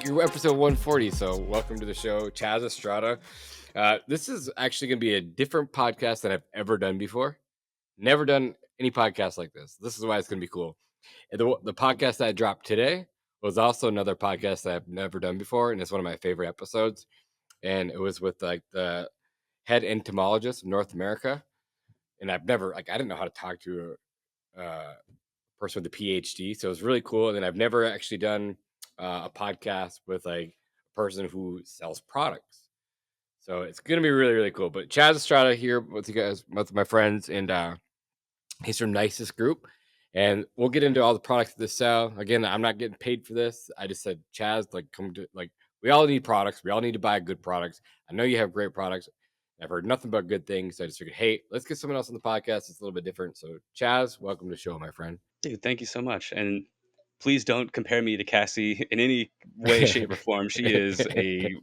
You're episode 140, so welcome to the show, Chaz Estrada. This is actually going to be a different podcast than I've ever done before. Never done any podcast like this. This is why it's going to be cool. And the podcast that I dropped today was also another podcast that I've never done before, and it's one of my favorite episodes. And it was with like the head entomologist of North America. And I didn't know how to talk to a person with a PhD, so it was really cool. And I've never actually done a podcast with like a person who sells products. So it's going to be really, really cool. But Chaz Estrada here with you guys, with my friends, and he's from Nisus Group. And we'll get into all the products that they sell. Again, I'm not getting paid for this. I just said, Chaz, like, come to, like, we all need products. We all need to buy good products. I know you have great products. I've heard nothing but good things. So I just figured, hey, let's get someone else on the podcast. It's a little bit different. So, Chaz, welcome to the show, my friend. Dude, thank you so much. And please don't compare me to Cassie in any way, shape, or form. She is a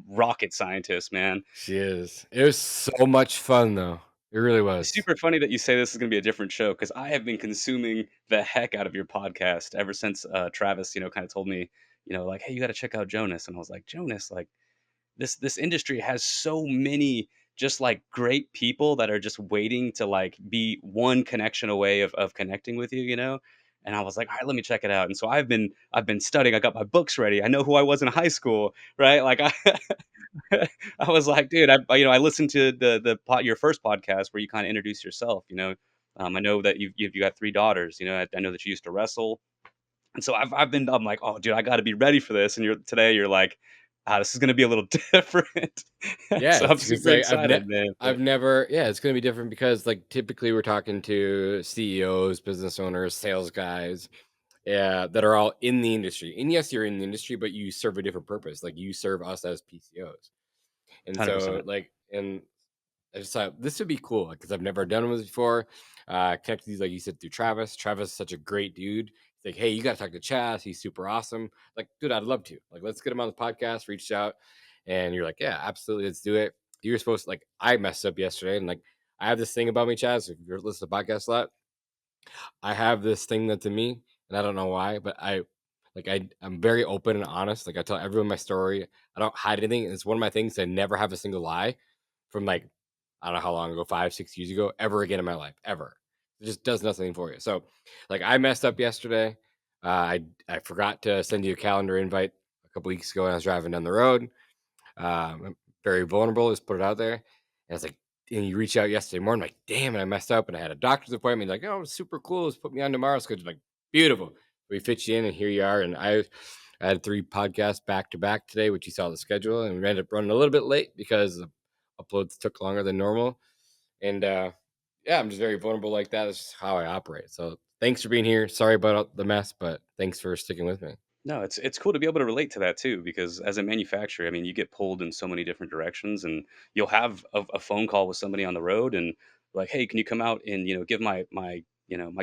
rocket scientist, man. She is. It was so much fun, though. It really It's was. super funny that you say this is going to be a different show because I have been consuming the heck out of your podcast ever since Travis, kind of told me, like, hey, you got to check out Jonas. And I was like, Jonas, like, this industry has so many just like great people that are just waiting to like be one connection away of connecting with you. And I was like, all right, let me check it out. And so I've been studying. I got my books ready. I know who I was in high school, right? Like I was like, dude, I listened to your first podcast where you kind of introduced yourself. I know that you've got 3 daughters. I know that you used to wrestle. And so I'm like, oh, dude, I got to be ready for this. And you're like, this is going to be a little different. Yeah, So I'm it's because super like excited, man. I've never, yeah, it's gonna be different because like typically we're talking to CEOs, business owners, sales guys, yeah, that are all in the industry. And yes, you're in the industry, but you serve a different purpose. Like you serve us as PCOs. And so 100%. like, and I just thought this would be cool because I've never done this before. Connected these, like you said, through Travis. Travis is such a great dude. He's like, hey, you got to talk to Chaz. He's super awesome. Like, dude, I'd love to. Like, let's get him on the podcast. Reached out, and you're like, yeah, absolutely, let's do it. You were supposed to, like, I messed up yesterday, and like, I have this thing about me, Chaz. If you're listening to podcasts a lot, I have this thing that's in me, and I don't know why, but I'm very open and honest. Like, I tell everyone my story. I don't hide anything. It's one of my things. I never have a single lie from like I don't know how long ago, 5, 6 years ago, ever again in my life, ever. It just does nothing for you. So, like, I messed up yesterday. I forgot to send you a calendar invite a couple weeks ago when I was driving down the road. I'm very vulnerable. Just put it out there. And it's like, and you reach out yesterday morning, like, damn it, I messed up, and I had a doctor's appointment. Like, oh, super cool. Let's put me on tomorrow. So like, beautiful. We fit you in, and here you are. And I had 3 podcasts back to back today, which you saw the schedule, and we ended up running a little bit late because the uploads took longer than normal. And yeah, I'm just very vulnerable like that. That's just how I operate. So thanks for being here. Sorry about the mess, but thanks for sticking with me. No, it's cool to be able to relate to that too, because as a manufacturer, I mean, you get pulled in so many different directions, and you'll have a phone call with somebody on the road, and like, hey, can you come out and give my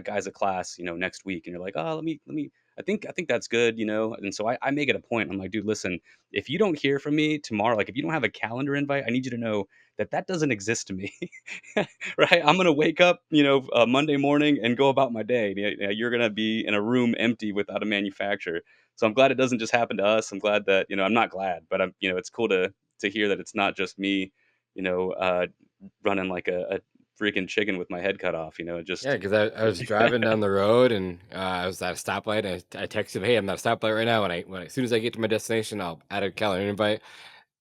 guys a class next week, and you're like, oh, let me. I think that's good, and so I make it a point. I'm like, dude, listen, if you don't hear from me tomorrow, like if you don't have a calendar invite, I need you to know that doesn't exist to me, right? I'm gonna wake up, Monday morning and go about my day. You're gonna be in a room empty without a manufacturer. So I'm glad it doesn't just happen to us. I'm glad that, I'm not glad, but it's cool to hear that it's not just me, you know, uh, running like a freaking chicken with my head cut off. Yeah, Just because I was driving down the road and I was at a stoplight. And I texted, "Hey, I'm at a stoplight right now. As soon as I get to my destination, I'll add a calendar invite."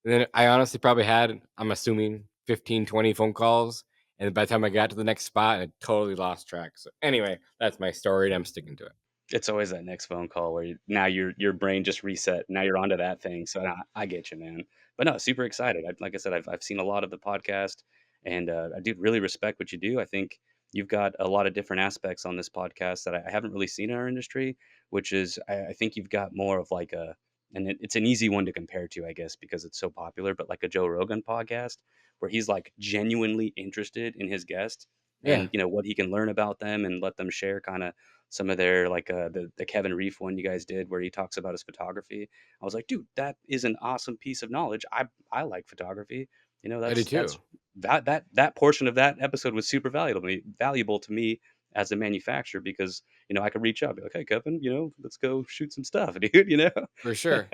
And then I honestly probably had, I'm assuming, 15, 20 phone calls. And by the time I got to the next spot, I totally lost track. So anyway, that's my story, and I'm sticking to it. it's always that next phone call where now your brain just reset. Now you're onto that thing. So I get you, man. But no, super excited. Like I said, I've seen a lot of the podcast, and I do really respect what you do. I think you've got a lot of different aspects on this podcast that I haven't really seen in our industry, which is I think you've got more of like it's an easy one to compare to, I guess, because it's so popular, but like a Joe Rogan podcast where he's like genuinely interested in his guest Yeah, and what he can learn about them and let them share kind of some of their like the Kevin Reef one you guys did where he talks about his photography. I was like, dude, that is an awesome piece of knowledge. I like photography. I do That's too. that portion of that episode was super valuable to me as a manufacturer because I could reach out, be like, hey Kevin, let's go shoot some stuff, dude. For sure.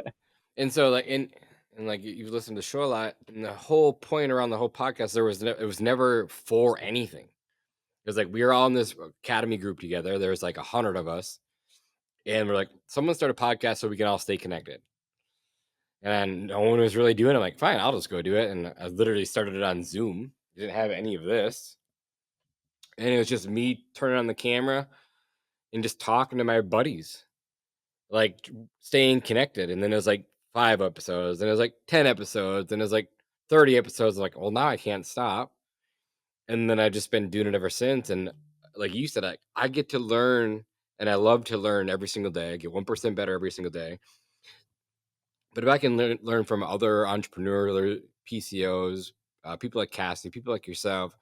And so like and like you've listened to the show a lot, and the whole point around the whole podcast, it was never for anything. It was like we were all in this academy group together. There's like 100 of us, and we're like, someone start a podcast so we can all stay connected. And no one was really doing it. I'm like, fine, I'll just go do it. And I literally started it on Zoom. Didn't have any of this, and it was just me turning on the camera and just talking to my buddies, like staying connected. And then it was like 5 episodes, and it was like 10 episodes, and it was like 30 episodes. Like, well, now I can't stop. And then I just been doing it ever since. And like you said, I get to learn, and I love to learn every single day. I get 1% better every single day. But if I can learn from other entrepreneurs, PCOs, people like Cassie, people like yourself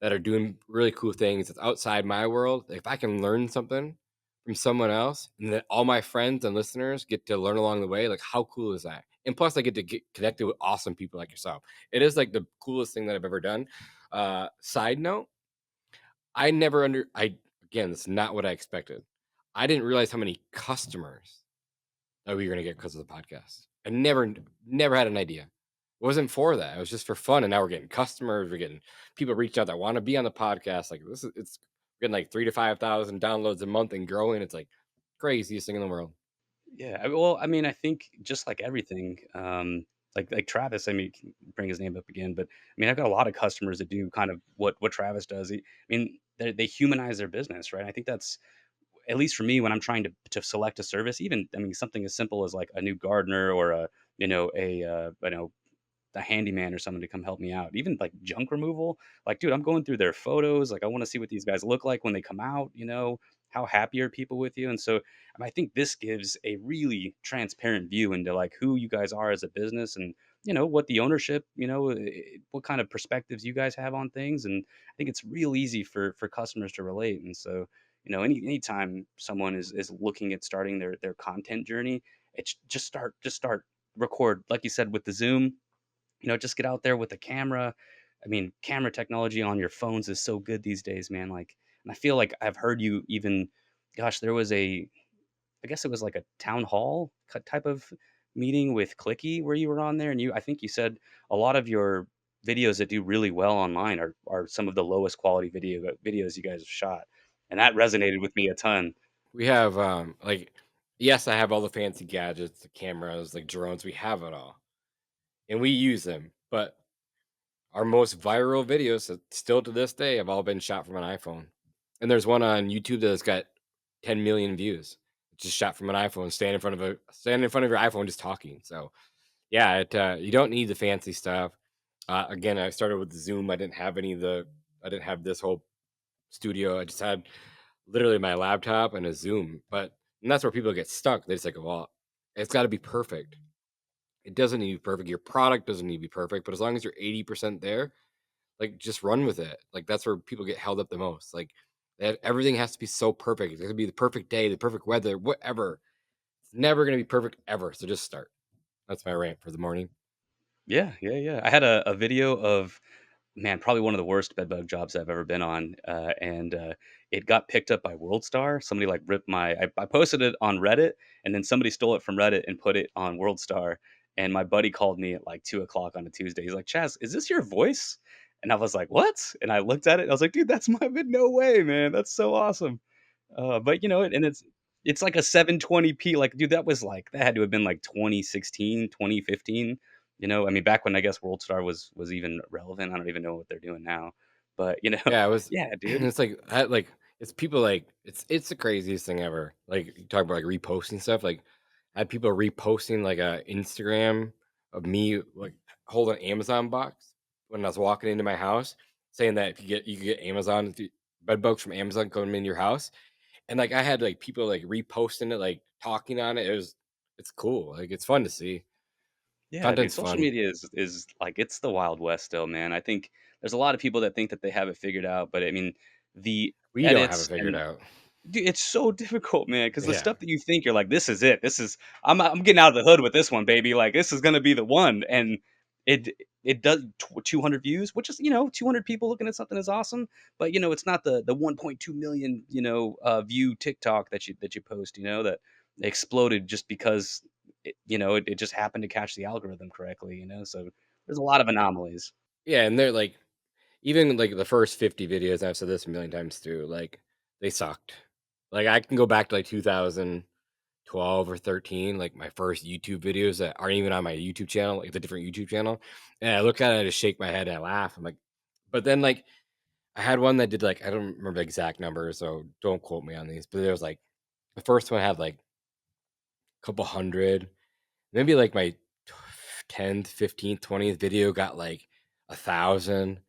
that are doing really cool things that's outside my world, if I can learn something from someone else, and that all my friends and listeners get to learn along the way, like how cool is that? And plus, I get to get connected with awesome people like yourself. It is like the coolest thing that I've ever done. Side note, again, it's not what I expected. I didn't realize how many customers that we were going to get because of the podcast. I never had an idea. It wasn't for that. It was just for fun. And now we're getting customers. We're getting people reach out that want to be on the podcast. Like it's getting like 3 to 5 thousand downloads a month and growing. It's like craziest thing in the world. Yeah, well, I mean, I think just like everything, like Travis, I mean, can bring his name up again, but I mean, I've got a lot of customers that do kind of what Travis does. I mean, they humanize their business, right? I think that's at least for me when I'm trying to select a service. Even I mean, something as simple as like a new gardener or a a handyman or someone to come help me out. Even like junk removal. Like, dude, I'm going through their photos. Like, I want to see what these guys look like when they come out, how happy are people with you? And so I think this gives a really transparent view into like who you guys are as a business and what the ownership, what kind of perspectives you guys have on things. And I think it's real easy for customers to relate. And so, anytime someone is looking at starting their content journey, it's just start record, like you said, with the Zoom, just get out there with a camera. I mean, camera technology on your phones is so good these days, man. Like, and I feel like I've heard you even, gosh, there was I guess it was like a town hall type of meeting with Clicky where you were on there, and I think you said a lot of your videos that do really well online are some of the lowest quality videos you guys have shot, and that resonated with me a ton. We have like, yes, I have all the fancy gadgets, the cameras, like drones. We have it all, and we use them. But our most viral videos, still to this day, have all been shot from an iPhone. And there's one on YouTube that's got 10 million views. It's just shot from an iPhone, stand in front of your iPhone, just talking. So yeah, you don't need the fancy stuff. Again, I started with the Zoom. I didn't have this whole studio. I just had literally my laptop and a Zoom. And that's where people get stuck. They just like, well, it's got to be perfect. It doesn't need to be perfect. Your product doesn't need to be perfect, but as long as you're 80% there, like just run with it. Like that's where people get held up the most. Like everything has to be so perfect. It's gonna be the perfect day, the perfect weather, whatever. It's never gonna be perfect ever. So just start. That's my rant for the morning. Yeah, yeah, yeah. I had a video of, man, probably one of the worst bedbug jobs I've ever been on, and it got picked up by WorldStar. Somebody like ripped I posted it on Reddit, and then somebody stole it from Reddit and put it on WorldStar. And my buddy called me at like 2 o'clock on a Tuesday. He's like, "Chaz, is this your voice?" And I was like, "What?" And I looked at it. And I was like, "Dude, that's my vid. No way, man. That's so awesome." But and it's like a 720p. Like, dude, that had to have been like 2016, 2015. I mean, back when I guess WorldStar was even relevant. I don't even know what they're doing now. But Yeah, it was. yeah, dude. It's like it's people like it's the craziest thing ever. Like you talk about like reposting stuff. Like I had people reposting like a Instagram of me like holding an Amazon box when I was walking into my house, saying that if you could get bed bugs from Amazon coming in your house. And, like, I had, like, people, like, reposting it, like, talking on it. It's cool. Like, it's fun to see. Yeah, dude, Content's social fun. media is like it's the Wild West still, man. I think there's a lot of people that think that they have it figured out, but I mean, the We don't have it edits figured and out. dude, it's so difficult, man, because the Yeah. stuff that you think you're like, "This is it. This is I'm getting out of the hood with this one, baby. Like, this is gonna be the one." And it it does 200 views, which is, 200 people looking at something is awesome, but, it's not the 1.2 million, view TikTok that you post, that exploded just because it just happened to catch the algorithm correctly, so there's a lot of anomalies. Yeah, and they're like even like the first 50 videos, I've said this a million times too, like they sucked. Like I can go back to like 2012 or 13, like my first YouTube videos that aren't even on my YouTube channel, like the different YouTube channel. And I look at it, I just shake my head and I laugh. I'm like, but then like I had one that did like, I don't remember the exact number, so don't quote me on these, but there was like the first one had like a couple hundred, maybe like my 10th, 15th, 20th video got like 1,000.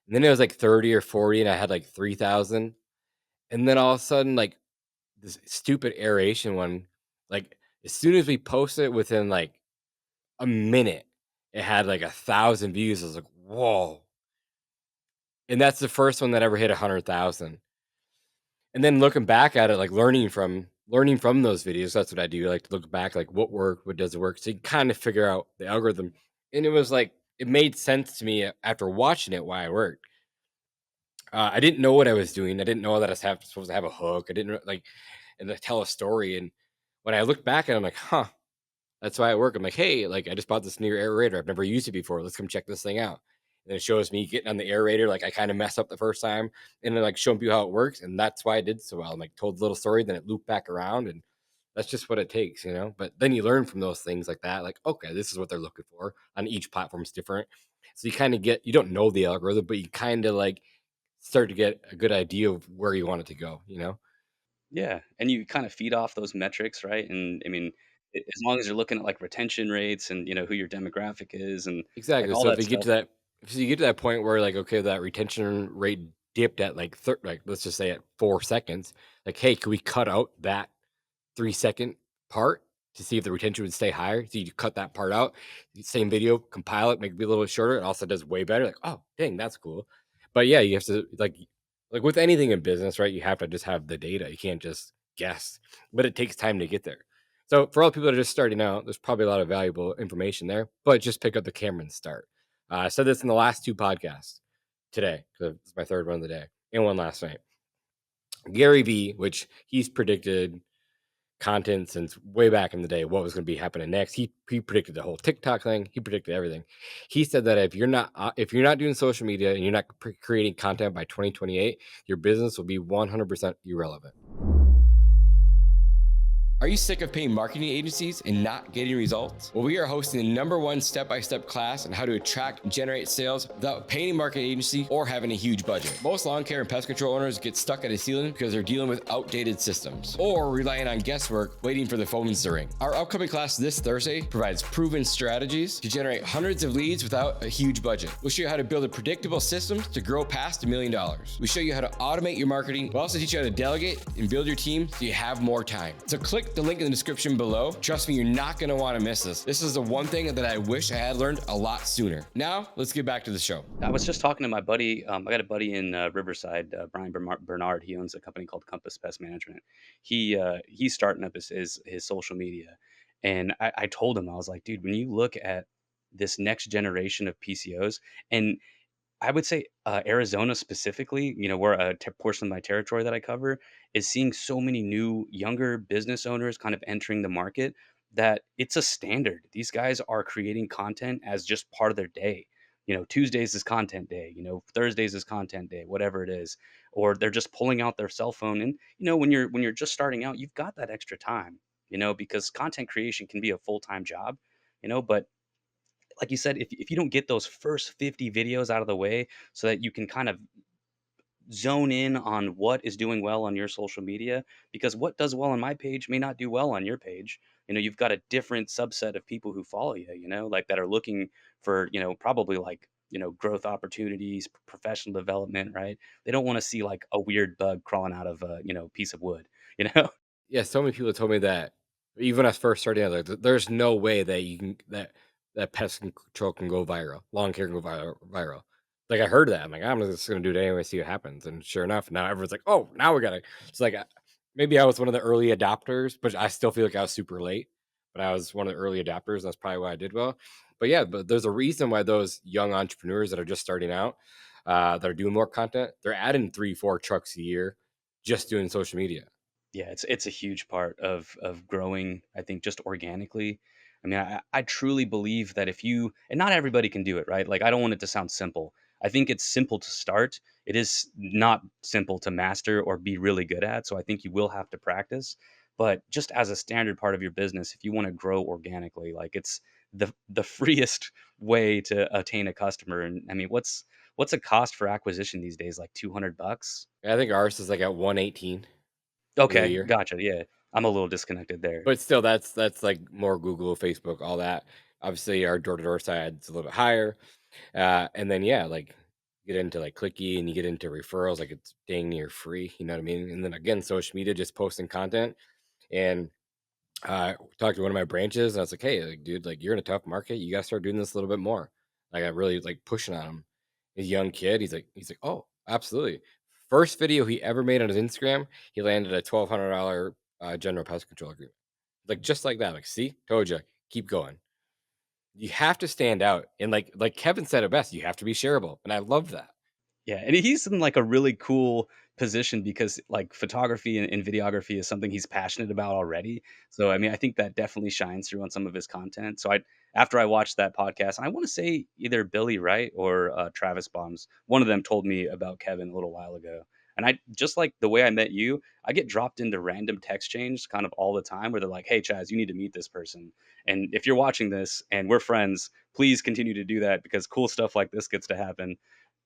And then it was like 30 or 40 and I had like 3,000. And then all of a sudden, like this stupid aeration one, like as soon as we posted it within like a minute, it had like 1,000 views. I was like, whoa. And that's the first one that ever hit 100,000. And then looking back at it, like learning from those videos, that's what I do. I like to look back, like what worked, what doesn't work. So you kind of figure out the algorithm. And it was like it made sense to me after watching it why it worked. I didn't know what I was doing. I didn't know that I was supposed to have a hook. I didn't like and to tell a story. And when I look back at it, I'm like, huh, that's why it worked. I'm like, hey, like I just bought this new aerator. I've never used it before. Let's come check this thing out. And it shows me getting on the aerator. Like I kind of messed up the first time, and then like showing people how it works. And that's why I did so well. And like told a little story, then it looped back around, and that's just what it takes, you know. But then you learn from those things like that. Like, okay, this is what they're looking for. On each platform is different, so you kind of get you don't know the algorithm, but you kind of like start to get a good idea of where you want it to go, you know. Yeah, and you kind of feed off those metrics, right? And I mean, as long as you're looking at like retention rates and who your demographic is and like Exactly. all So if that you get stuff. to that, if you get to that point where like, okay, that retention rate dipped at like, like let's just say at 4 seconds, like, hey, can we cut out that 3 second part to see if the retention would stay higher? So you cut that part out, same video, compile it, make it be a little bit shorter. It also does way better. Like, oh, dang, that's cool. But yeah, you have to like with anything in business, right? You have to just have the data. You can't just guess, but it takes time to get there. So for all the people that are just starting out, there's probably a lot of valuable information there, but just pick up the camera and start. I said this in the last two podcasts today, because it's my third one of the day, and one last night. Gary Vee, which he's predicted content since way back in the day, what was going to be happening next. He predicted the whole TikTok thing. He predicted everything. He said that if you're not doing social media and you're not creating content by 2028, your business will be 100% irrelevant. Are you sick of paying marketing agencies and not getting results? Well, we are hosting the #1 step-by-step class on how to attract and generate sales without paying a marketing agency or having a huge budget. Most lawn care and pest control owners get stuck at a ceiling because they're dealing with outdated systems or relying on guesswork waiting for the phones to ring. Our upcoming class this Thursday provides proven strategies to generate hundreds of leads without a huge budget. We'll show you how to build a predictable system to grow past $1 million. We show you how to automate your marketing. We'll also teach you how to delegate and build your team so you have more time. So click the link in the description below. Trust me, you're not going to want to miss this. This is the one thing that I wish I had learned a lot sooner. Now, let's get back to the show. I was just talking to my buddy. I got a buddy in Riverside, Brian Bernard. He owns a company called Compass Pest Management. He's starting up his social media, and I told him, I was like, dude, when you look at this next generation of PCOs, and I would say, Arizona specifically, where a portion of my territory that I cover is seeing so many new younger business owners kind of entering the market that it's a standard. These guys are creating content as just part of their day. Tuesdays is content day, Thursdays is content day, whatever it is. Or they're just pulling out their cell phone. And, when you're just starting out, you've got that extra time, because content creation can be a full-time job, but like you said, if you don't get those first 50 videos out of the way so that you can kind of zone in on what is doing well on your social media, because what does well on my page may not do well on your page. You've got a different subset of people who follow you, like that are looking for, probably like, growth opportunities, professional development, right? They don't want to see like a weird bug crawling out of a, piece of wood, you know? Yeah, so many people told me that even when I was first starting out, like, there's no way that you can that pest control can go viral, lawn care can go viral. Like I heard that, I'm like, I'm just gonna do it anyway, see what happens. And sure enough, now everyone's like, oh, now we gotta. It's like maybe I was one of the early adopters, but I still feel like I was super late. But I was one of the early adopters. That's probably why I did well. But yeah, but there's a reason why those young entrepreneurs that are just starting out, that are doing more content, they're adding 3, 4 trucks a year just doing social media. Yeah, it's a huge part of growing, I think, just organically. I mean, I truly believe that if you, and not everybody can do it, right? Like, I don't want it to sound simple. I think it's simple to start. It is not simple to master or be really good at. So I think you will have to practice. But just as a standard part of your business, if you want to grow organically, like it's the freest way to attain a customer. And I mean, what's a cost for acquisition these days? Like $200? I think ours is like at 118 for the Okay, year. gotcha. Yeah, I'm a little disconnected there. But still, that's like more Google, Facebook, all that. Obviously, our door to door side's a little bit higher. And then yeah, like get into like clicky and you get into referrals, like it's dang near free. You know what I mean? And then again, social media, just posting content. And talked to one of my branches, and I was like, "Hey, like, dude, like you're in a tough market. You gotta start doing this a little bit more." Like I really like pushing on him. He's a young kid. He's like, "Oh, absolutely." First video he ever made on his Instagram, he landed a $1,200 general pest control agreement. Like just like that. Like, see, told you, keep going. You have to stand out, and like Kevin said it best, you have to be shareable, and I love that. Yeah, and he's in, like, a really cool position because, like, photography and videography is something he's passionate about already. So, I mean, I think that definitely shines through on some of his content. So, after I watched that podcast, and I wanna say either Billy Wright or, Travis Bombs, one of them told me about Kevin a little while ago. And I just like the way I met you, I get dropped into random text chains kind of all the time where they're like, "Hey, Chaz, you need to meet this person." And if you're watching this and we're friends, please continue to do that because cool stuff like this gets to happen.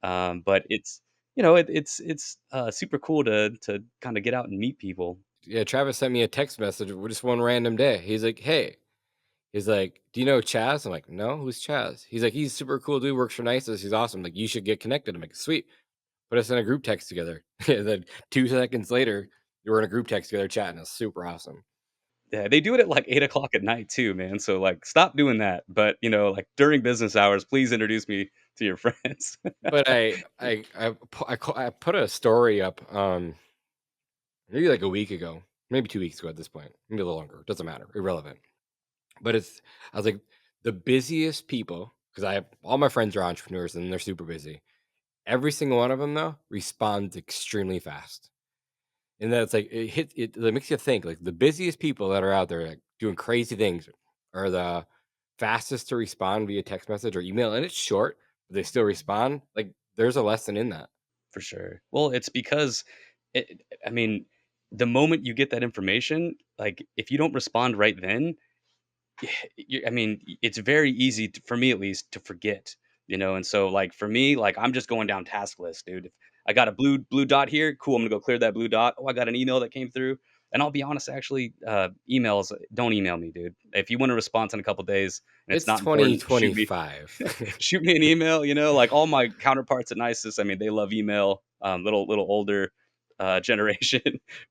But it's, super cool to kind of get out and meet people. Yeah, Travis sent me a text message with just one random day. He's like, "Hey," he's like, "Do you know Chaz?" I'm like, "No, who's Chaz?" He's like, "He's super cool dude, works for Nisus. He's awesome. Like, you should get connected." I'm like, "Sweet." Put us in a group text together. And then 2 seconds later, we were in a group text together chatting. It's super awesome. Yeah, they do it at like 8 o'clock at night too, man. So like, stop doing that. But like during business hours, please introduce me to your friends. But I put a story up maybe like a week ago, maybe 2 weeks ago at this point, maybe a little longer. Doesn't matter, irrelevant. But I was like the busiest people because I have all my friends are entrepreneurs and they're super busy. Every single one of them though responds extremely fast. And then it's like it makes you think like the busiest people that are out there like, doing crazy things are the fastest to respond via text message or email. And it's short, but they still respond. Like there's a lesson in that. For sure. Well, it's because I mean, the moment you get that information, like if you don't respond right then, I mean, it's very easy for me at least to forget. And so like for me, like I'm just going down task list, dude. If I got a blue dot here, cool. I'm gonna go clear that blue dot. Oh, I got an email that came through. And I'll be honest, actually, emails. Don't email me, dude. If you want a response in a couple days and it's It's not important, shoot me, 2025. shoot me an email. Like all my counterparts at Nisus, I mean, they love email. Little older generation,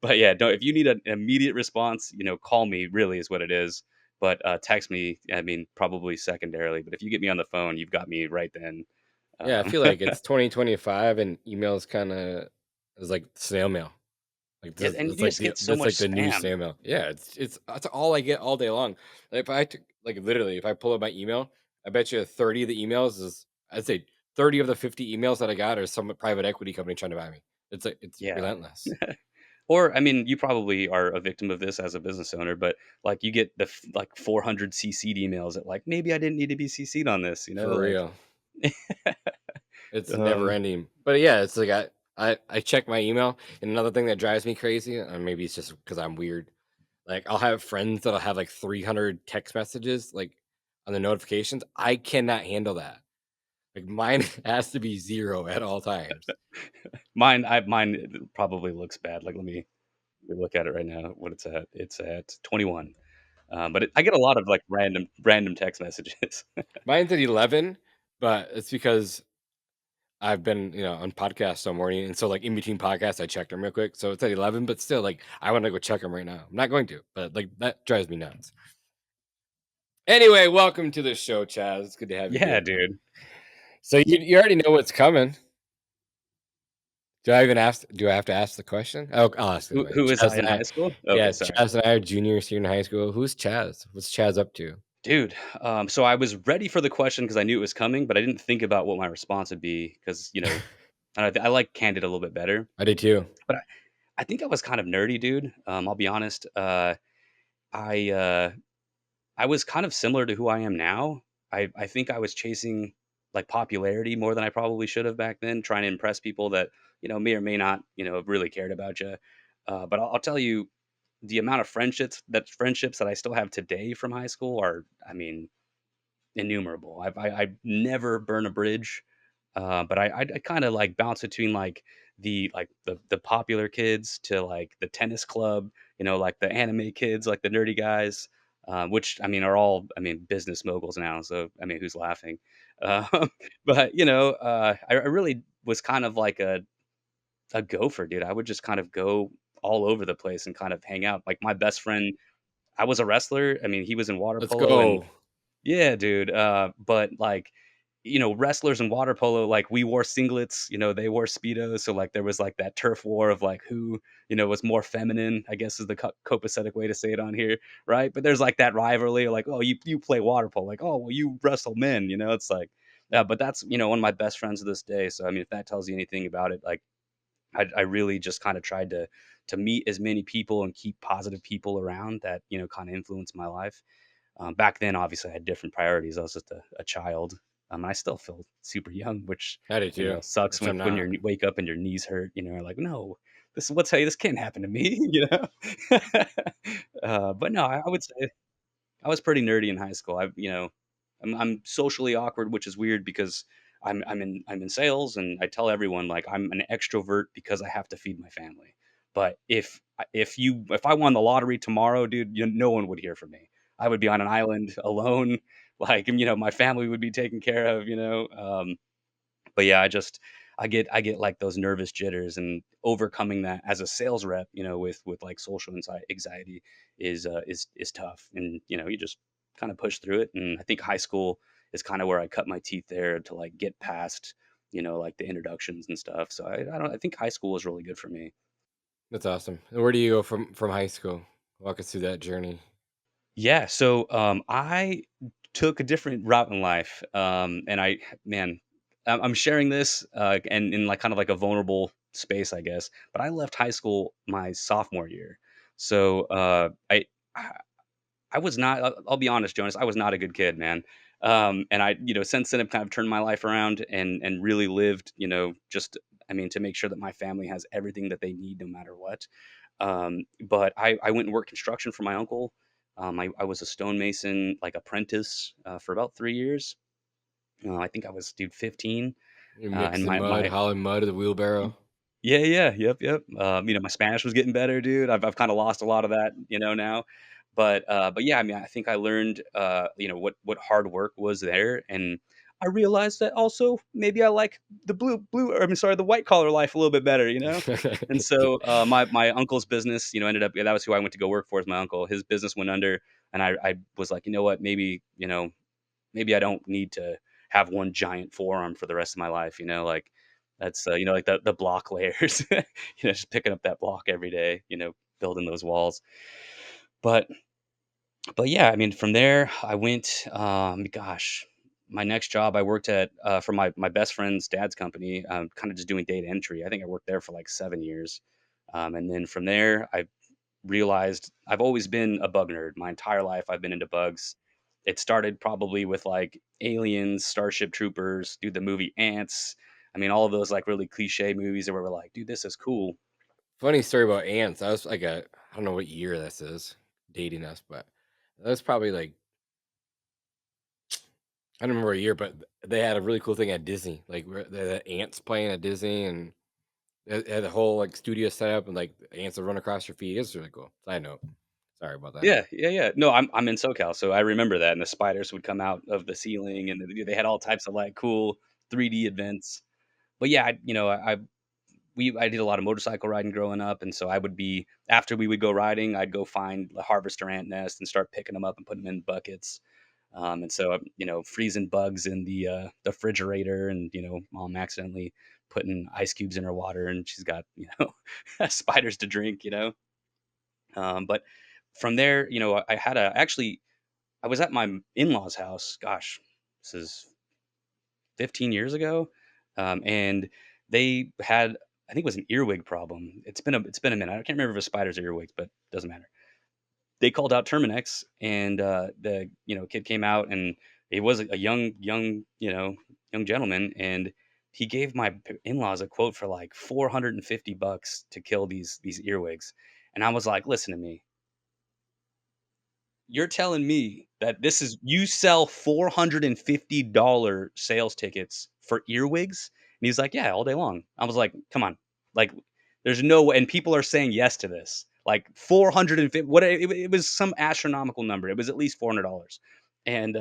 but yeah, don't. If you need an immediate response, call me. Really, is what it is. But text me. I mean, probably secondarily. But if you get me on the phone, you've got me right then. Yeah, I Um, feel like it's 2025 and emails kind of is like snail mail. Like yeah, this, and you it's like just get so that's like much the new spam. snail mail. Yeah, it's that's all I get all day long. Like, if I took like literally, if I pull up my email, I bet you 30 of the emails is I'd say 30 of the 50 emails that I got are some private equity company trying to buy me. It's like it's Yeah. relentless. Or I mean, you probably are a victim of this as a business owner, but like you get like 400 CC'd emails that like maybe I didn't need to be CC'd on this. For Like. real. It's never um, ending. But yeah, it's like I check my email, and another thing that drives me crazy, and maybe it's just because I'm weird. Like I'll have friends that'll have like 300 text messages like on the notifications. I cannot handle that. Like mine has to be 0 at all times. mine probably looks bad. Like let me look at it right now. What it's at? It's at 21. But I get a lot of like random text messages. Mine's at 11, but it's because I've been, on podcasts all morning. And so like in between podcasts, I checked them real quick. So it's at 11, but still like I want to go check them right now. I'm not going to, but like that drives me nuts. Anyway, welcome to the show, Chaz. It's good to have you Yeah, here. dude. So you already know what's coming. Do I have to ask the question? Oh, I'll ask it anyway. Who is I Chaz and in I high school? Yeah, Okay, sorry. Chaz and I are juniors here in high school. Who's Chaz? What's Chaz up to? Dude, so I was ready for the question because I knew it was coming, but I didn't think about what my response would be because, I like candid a little bit better. I did too. But I think I was kind of nerdy, dude. I'll be honest. I I was kind of similar to who I am now. I think I was chasing, like, popularity more than I probably should have back then, trying to impress people that, may or may not, have really cared about you. But I'll tell you, the amount of friendships that I still have today from high school are, I mean, innumerable. I never burn a bridge, but I kind of like bounce between like the popular kids to like the tennis club, like the anime kids, like the nerdy guys, which I mean are all I mean business moguls now. So I mean, who's laughing? Uh, but I really was kind of like a gopher, dude. I would just kind of go all over the place and kind of hang out. Like my best friend, I was a wrestler. I mean, he was in water Let's polo, and go. yeah, dude. But like, wrestlers in water polo, like we wore singlets, they wore speedos, so like there was like that turf war of like who, was more feminine. I guess is the copacetic way to say it on here, right? But there's like that rivalry, like oh you play water polo, like oh well you wrestle men, it's like, yeah. But that's one of my best friends to this day. So I mean, if that tells you anything about it, like I really just kind of tried to meet as many people and keep positive people around that kind of influenced my life. Back then, obviously, I had different priorities. I was just a child. I still feel super young, which I do too, sucks which I'm when not. you wake up and your knees hurt. Like, no, this is what's hey, this can't happen to me. But no, I would say I was pretty nerdy in high school. I'm socially awkward, which is weird because I'm in sales, and I tell everyone like I'm an extrovert because I have to feed my family. But if I won the lottery tomorrow, dude, no one would hear from me. I would be on an island alone. Like, my family would be taken care of. But yeah, I get like those nervous jitters, and overcoming that as a sales rep, with like social anxiety is tough, and you just kind of push through it. And I think high school is kind of where I cut my teeth there to like get past, like the introductions and stuff. So I think high school was really good for me. That's awesome. And where do you go from high school? Walk us through that journey. Yeah, so I took a different route in life, and man, I'm sharing this, and in like kind of like a vulnerable space, I guess. But I left high school my sophomore year, so I was not. I'll be honest, Jonas. I was not a good kid, man. And since then, I've kind of turned my life around and really lived, just I mean, to make sure that my family has everything that they need, no matter what. But I went and worked construction for my uncle. I was a stonemason, like apprentice, for about 3 years. I think I was, dude, 15. You're And mixing my mud, my hauling mud to the wheelbarrow. yeah, yeah, yep. My Spanish was getting better, dude. I've kind of lost a lot of that, now. But yeah, I mean, I think I learned, what hard work was there, and I realized that also maybe I like the white collar life a little bit better, And so my uncle's business, ended up that was who I went to go work for is my uncle. His business went under, and I was like, you know what, maybe I don't need to have one giant forearm for the rest of my life, like that's like the block layers, just picking up that block every day, building those walls. But but yeah, I mean, from there I went. Gosh, my next job I worked at for my best friend's dad's company, kind of just doing data entry. I think I worked there for like 7 years, and then from there I realized I've always been a bug nerd. My entire life I've been into bugs. It started probably with like Aliens, Starship Troopers, dude, the movie Ants. I mean, all of those like really cliche movies where we're like, dude, this is cool. Funny story about ants. I was like I don't know what year this is dating us, but that was probably like I don't remember a year, but they had a really cool thing at Disney. Like where they had ants playing at Disney, and it had a whole like studio set up, and like the ants would run across your feet. It's really cool. Side note. Sorry about that. Yeah, yeah, yeah. No, I'm in SoCal, so I remember that. And the spiders would come out of the ceiling, and they had all types of like cool 3D events. But yeah, I did a lot of motorcycle riding growing up, and so I would be after we would go riding, I'd go find the harvester ant nest and start picking them up and putting them in buckets. And so freezing bugs in the refrigerator, and mom accidentally putting ice cubes in her water, and she's got spiders to drink. But from there, I had a actually I was at my in-laws' house. Gosh, this is 15 years ago, and they had I think it was an earwig problem. It's been a minute. I can't remember if it's spiders or earwigs, but it doesn't matter. they called out Terminex, and the kid came out, and he was a young young gentleman, and he gave my in-laws a quote for like $450 to kill these earwigs, and I was like, listen to me, you're telling me that this is you sell $450 sales tickets for earwigs? And he's like, "Yeah, all day long." I was like, "Come on. Like, there's no way." And people are saying yes to this. Like 450, what it was some astronomical number. It was at least $400. And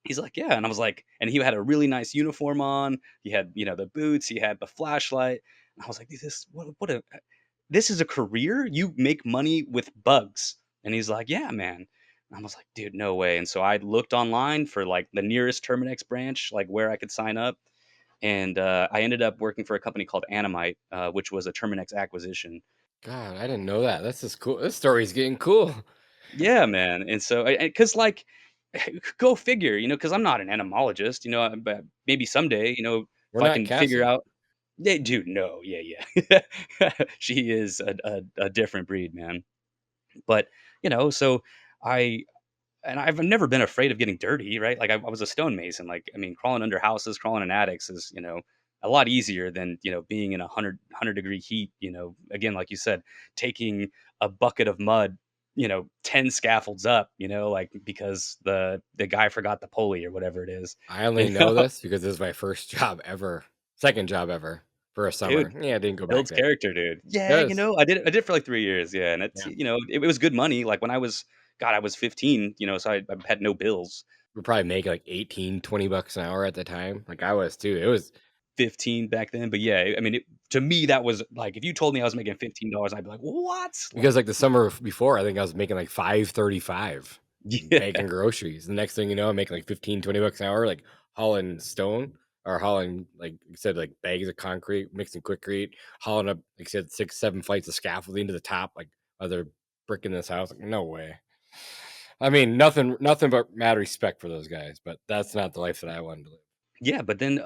he's like, "Yeah." And I was like, and he had a really nice uniform on. He had, the boots, he had the flashlight. And I was like, "This what a this is a career? You make money with bugs?" And he's like, "Yeah, man." And I was like, "Dude, no way." And so I looked online for like the nearest Terminex branch, like where I could sign up. And I ended up working for a company called Animite, which was a Terminex acquisition. God, I didn't know that. This is cool. This story's getting cool. Yeah, man. And so, because like, go figure, because I'm not an entomologist, but maybe someday, We're if I not can figure Cassie. out. Yeah, dude, no, yeah, yeah. She is a different breed, man. But, so I I've never been afraid of getting dirty, right? Like I was a stonemason. Like, I mean, crawling under houses, crawling in attics is, a lot easier than, being in 100-degree heat, again, like you said, taking a bucket of mud, 10 scaffolds up, like because the guy forgot the pulley or whatever it is. I You only know know, this because this is my first job ever, second job ever for a dude, summer. Yeah, I didn't go back builds there. character, dude. Yeah, Does. I did it for like 3 years. Yeah. And it's, Yeah. it was good money. Like when God, I was 15, so I had no bills. We're probably making like 18, $20 an hour at the time. Like I was too. It was 15 back then, but yeah, I mean, to me, that was like, if you told me I was making $15, I'd be like, "What?" because Like, like the summer before, I think I was making like 535 yeah, bagging groceries. The next thing you know, I'm making like 15, $20 an hour, like hauling stone or hauling, like you said, like bags of concrete, mixing quickcrete, hauling up, like you said, 6, 7 flights of scaffolding to the top, like other brick in this house. Like, no way. I mean, nothing but mad respect for those guys, but that's not the life that I wanted to live. yeah, but then,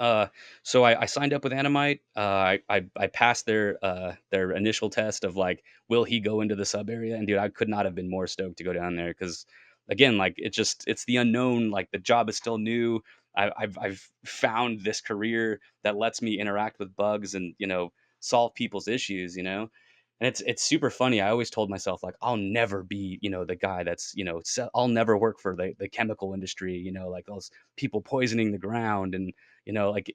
so I signed up with Animite. I passed their initial test of like, will he go into the sub area? And dude, I could not have been more stoked to go down there because, again, like it's the unknown. Like the job is still new. I've found this career that lets me interact with bugs and solve people's issues. And it's super funny. I always told myself like I'll never be the guy that's I'll never work for the chemical industry. Like those people poisoning the ground and like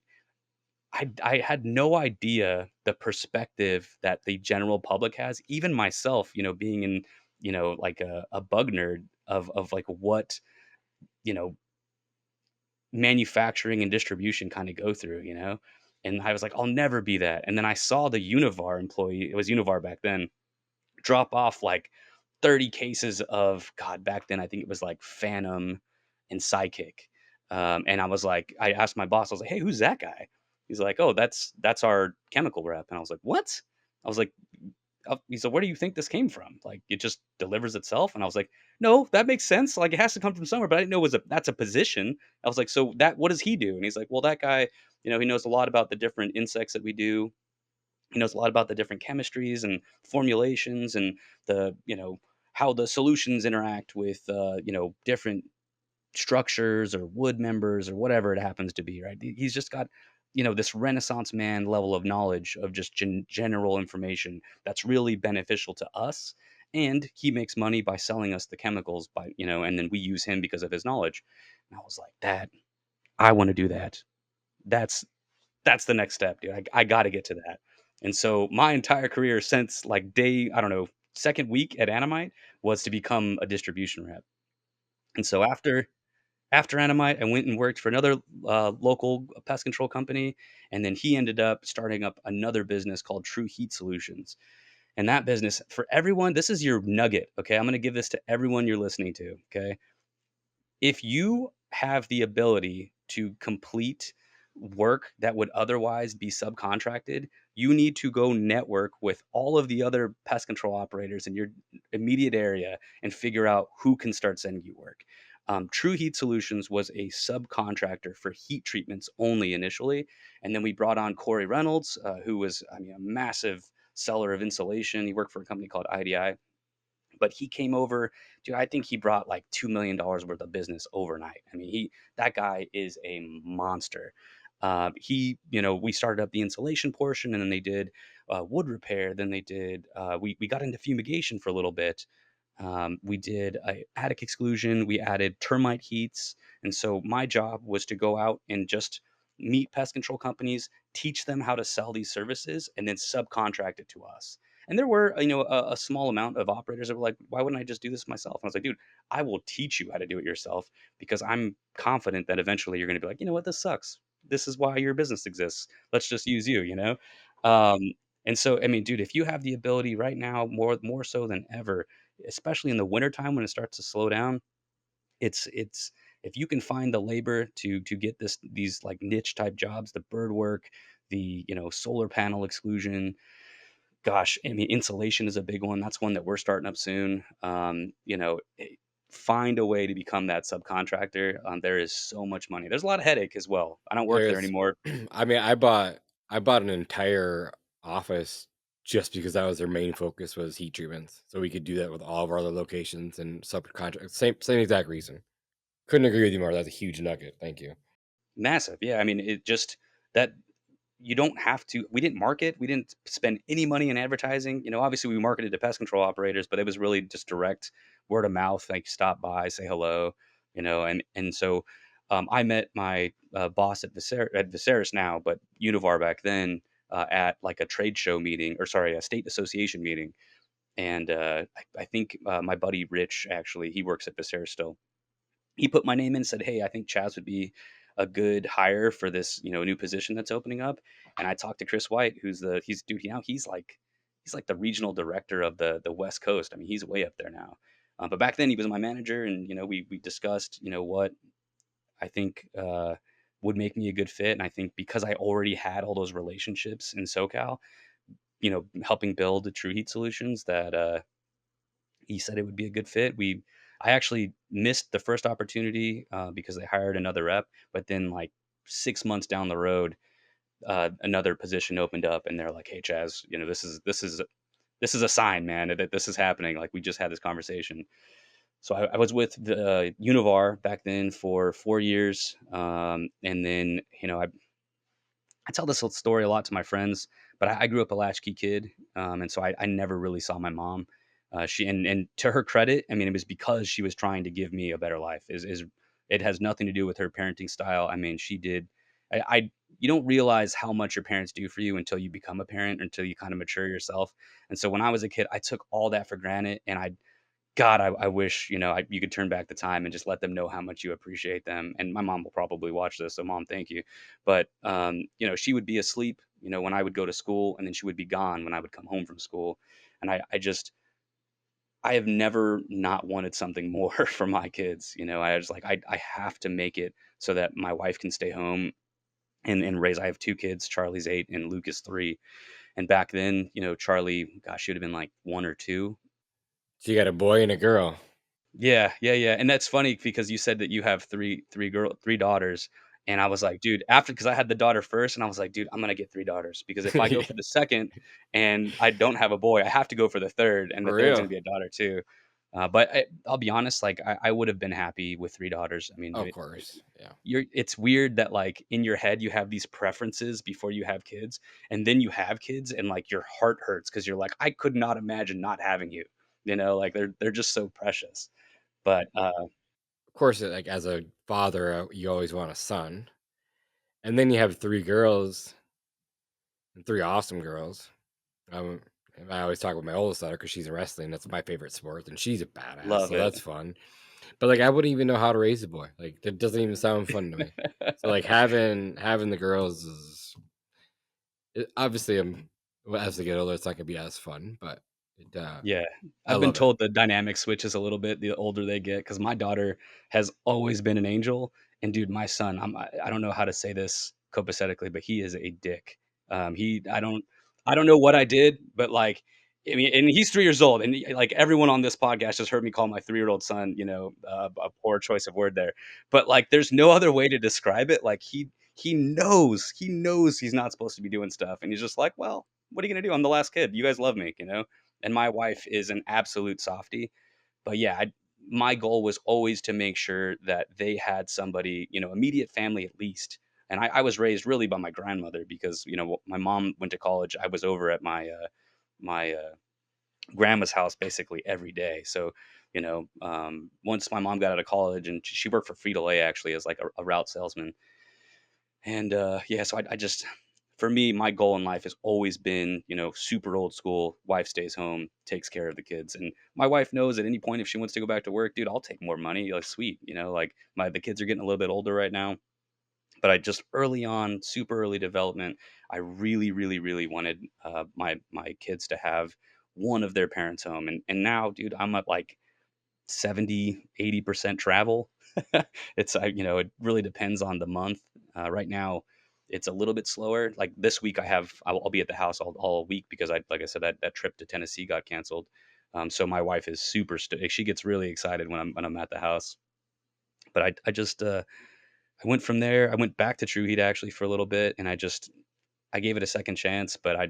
I had no idea the perspective that the general public has, even myself, being in like a bug nerd of like what you know manufacturing and distribution kind of go through, and I was like, I'll never be that. And then I saw the Univar employee, it was Univar back then, drop off like 30 cases of, God, back then I think it was like Phantom and Psychic. And I was like, I asked my boss, I was like, "Hey, who's that guy?" He's like, "Oh, that's our chemical rep." And I was like, "What?" I was like, he said, "Where do you think this came from? Like, it just delivers itself?" And I was like, "No, that makes sense. Like, it has to come from somewhere." But I didn't know that's a position. I was like, "So that what does he do?" And he's like, "Well, that guy, he knows a lot about the different insects that we do. He knows a lot about the different chemistries and formulations and the how the solutions interact with different structures or wood members or whatever it happens to be, right? He's just got this renaissance man level of knowledge of just general information that's really beneficial to us, and he makes money by selling us the chemicals by and then we use him because of his knowledge." And I was like, that I want to do that. That's the next step, dude. I got to get to that. And so my entire career since like day, I don't know, second week at Animite was to become a distribution rep. And so after Animite, I went and worked for another local pest control company, and then he ended up starting up another business called True Heat Solutions. And that business, for everyone, this is your nugget. Okay, I'm going to give this to everyone you're listening to. Okay, if you have the ability to complete work that would otherwise be subcontracted, you need to go network with all of the other pest control operators in your immediate area and figure out who can start sending you work. True Heat Solutions was a subcontractor for heat treatments only initially, and then we brought on Corey Reynolds, who was, I mean, a massive seller of insulation. He worked for a company called IDI, But he came over, dude. I think he brought like $2 million worth of business overnight. I mean, that guy is a monster. We started up the insulation portion, and then they did wood repair. Then they did we got into fumigation for a little bit. We did attic exclusion. We added termite heats, and so my job was to go out and just meet pest control companies, teach them how to sell these services, and then subcontract it to us. And there were, a small amount of operators that were like, "Why wouldn't I just do this myself?" And I was like, "Dude, I will teach you how to do it yourself because I'm confident that eventually you're going to be like, you know what, this sucks. This is why your business exists. Let's just use you." Um, and so, I mean, dude, if you have the ability right now, more so than ever, especially in the wintertime when it starts to slow down, it's if you can find the labor to get these like niche type jobs, the bird work, the solar panel exclusion. Gosh, I mean, insulation is a big one. That's one that we're starting up soon. Find a way to become that subcontractor. There is so much money. There's a lot of headache as well. I don't work there There's anymore. I mean, I bought an entire office just because that was their main focus was heat treatments. So we could do that with all of our other locations and subcontract. Same exact reason. Couldn't agree with you more. That's a huge nugget. Thank you. Massive. Yeah. I mean, it just that you don't have to. We didn't market. We didn't spend any money in advertising. Obviously we marketed to pest control operators, but it was really just direct word of mouth. Like stop by, say hello. And so I met my boss at Viserys now, but Univar back then at like a trade show meeting, or sorry, a state association meeting. And I think my buddy Rich, actually, he works at Viserys still. He put my name in, said, "Hey, I think Chaz would be a good hire for this, new position that's opening up." And I talked to Chris White, he's dude, he's like the regional director of the West Coast. I mean, he's way up there now. But back then he was my manager, and we discussed, what I think would make me a good fit. And I think because I already had all those relationships in SoCal, helping build the True Heat Solutions, that he said it would be a good fit. I actually missed the first opportunity because they hired another rep, but then like 6 months down the road, another position opened up, and they're like, "Hey, Chaz, this is a sign, man, that this is happening. Like we just had this conversation." So I was with the Univar back then for 4 years, and then I tell this story a lot to my friends, but I grew up a latchkey kid, and so I never really saw my mom. And to her credit, I mean, it was because she was trying to give me a better life. Is It has nothing to do with her parenting style. I mean, she did. I You don't realize how much your parents do for you until you become a parent, until you kind of mature yourself. And so when I was a kid, I took all that for granted, and I wish, you could turn back the time and just let them know how much you appreciate them. And my mom will probably watch this, so mom, thank you. But she would be asleep, when I would go to school, and then she would be gone when I would come home from school. And I have never not wanted something more for my kids. I was like, I have to make it so that my wife can stay home and raise. I have two kids. Charlie's 8 and Luke is 3. And back then, Charlie, gosh, she would have been like 1 or 2. So you got a boy and a girl. Yeah, yeah, yeah, and that's funny because you said that you have three daughters, and I was like, "Dude," after because I had the daughter first, and I was like, "Dude, I'm gonna get 3 daughters because if I go Yeah, for the second and I don't have a boy, I have to go for the third, and the for third's gonna real. be a daughter too." But I'll be honest, like, I would have been happy with 3 daughters. I mean, Of course. Yeah. it's weird that, like, in your head, you have these preferences before you have kids, and then you have kids, and, like, your heart hurts because 'cause you're like, "I could not imagine not having you." Like, they're just so precious. But, Of course, like as a father, you always want a son. And then you have three girls and three awesome girls. Um, and I always talk about my oldest daughter because she's in wrestling. That's my favorite sport, and she's a badass, love so it. that's fun. But like, I wouldn't even know how to raise a boy. Like, that doesn't even sound fun to me. So like, having the girls is obviously, well, as they get older, it's not gonna be as fun, but it, Yeah. I I've been love it. told the dynamic switches a little bit the older they get because my daughter has always been an angel, and dude, my son, I don't know how to say this copacetically, but he is a dick. He I don't know what I did, but, like, I mean, and he's 3 years old, and, like, everyone on this podcast has heard me call my 3-year-old son, a poor choice of word there, but, like, there's no other way to describe it. Like, he knows he's not supposed to be doing stuff, and he's just like, "Well, what are you gonna do? I'm the last kid. You guys love me," you know? and my wife is an absolute softie. But yeah, my goal was always to make sure that they had somebody, immediate family at least. And I was raised really by my grandmother because my mom went to college. I was over at my grandma's house basically every day. So once my mom got out of college, and she worked for Frito Lay actually as like a route salesman. And yeah, so I just, for me, my goal in life has always been, super old school. Wife stays home, takes care of the kids, and my wife knows at any point if she wants to go back to work, dude, I'll take more money. Like, sweet, like the kids are getting a little bit older right now, but I just early on, super early development, I really, really, really wanted my kids to have one of their parents home, and now, dude, I'm at like 70-80% travel. It's it really depends on the month. Right now it's a little bit slower. Like this week I'll be at the house all week because like I said, that trip to Tennessee got canceled. So my wife is she gets really excited when I'm at the house. But I just I went from there. I went back to True Heat actually for a little bit, and I gave it a second chance, but I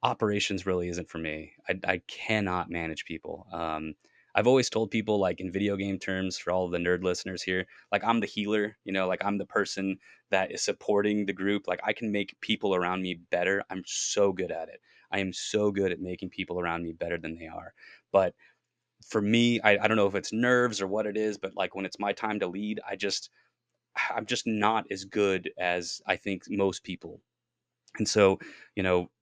operations really isn't for me. I cannot manage people. I've always told people, like in video game terms, for all of the nerd listeners here, like I'm the healer. Like I'm the person that is supporting the group. Like I can make people around me better. I'm so good at it. I am so good at making people around me better than they are. But for me, I don't know if it's nerves or what it is, but like when it's my time to lead, I'm just not as good as I think most people. And so,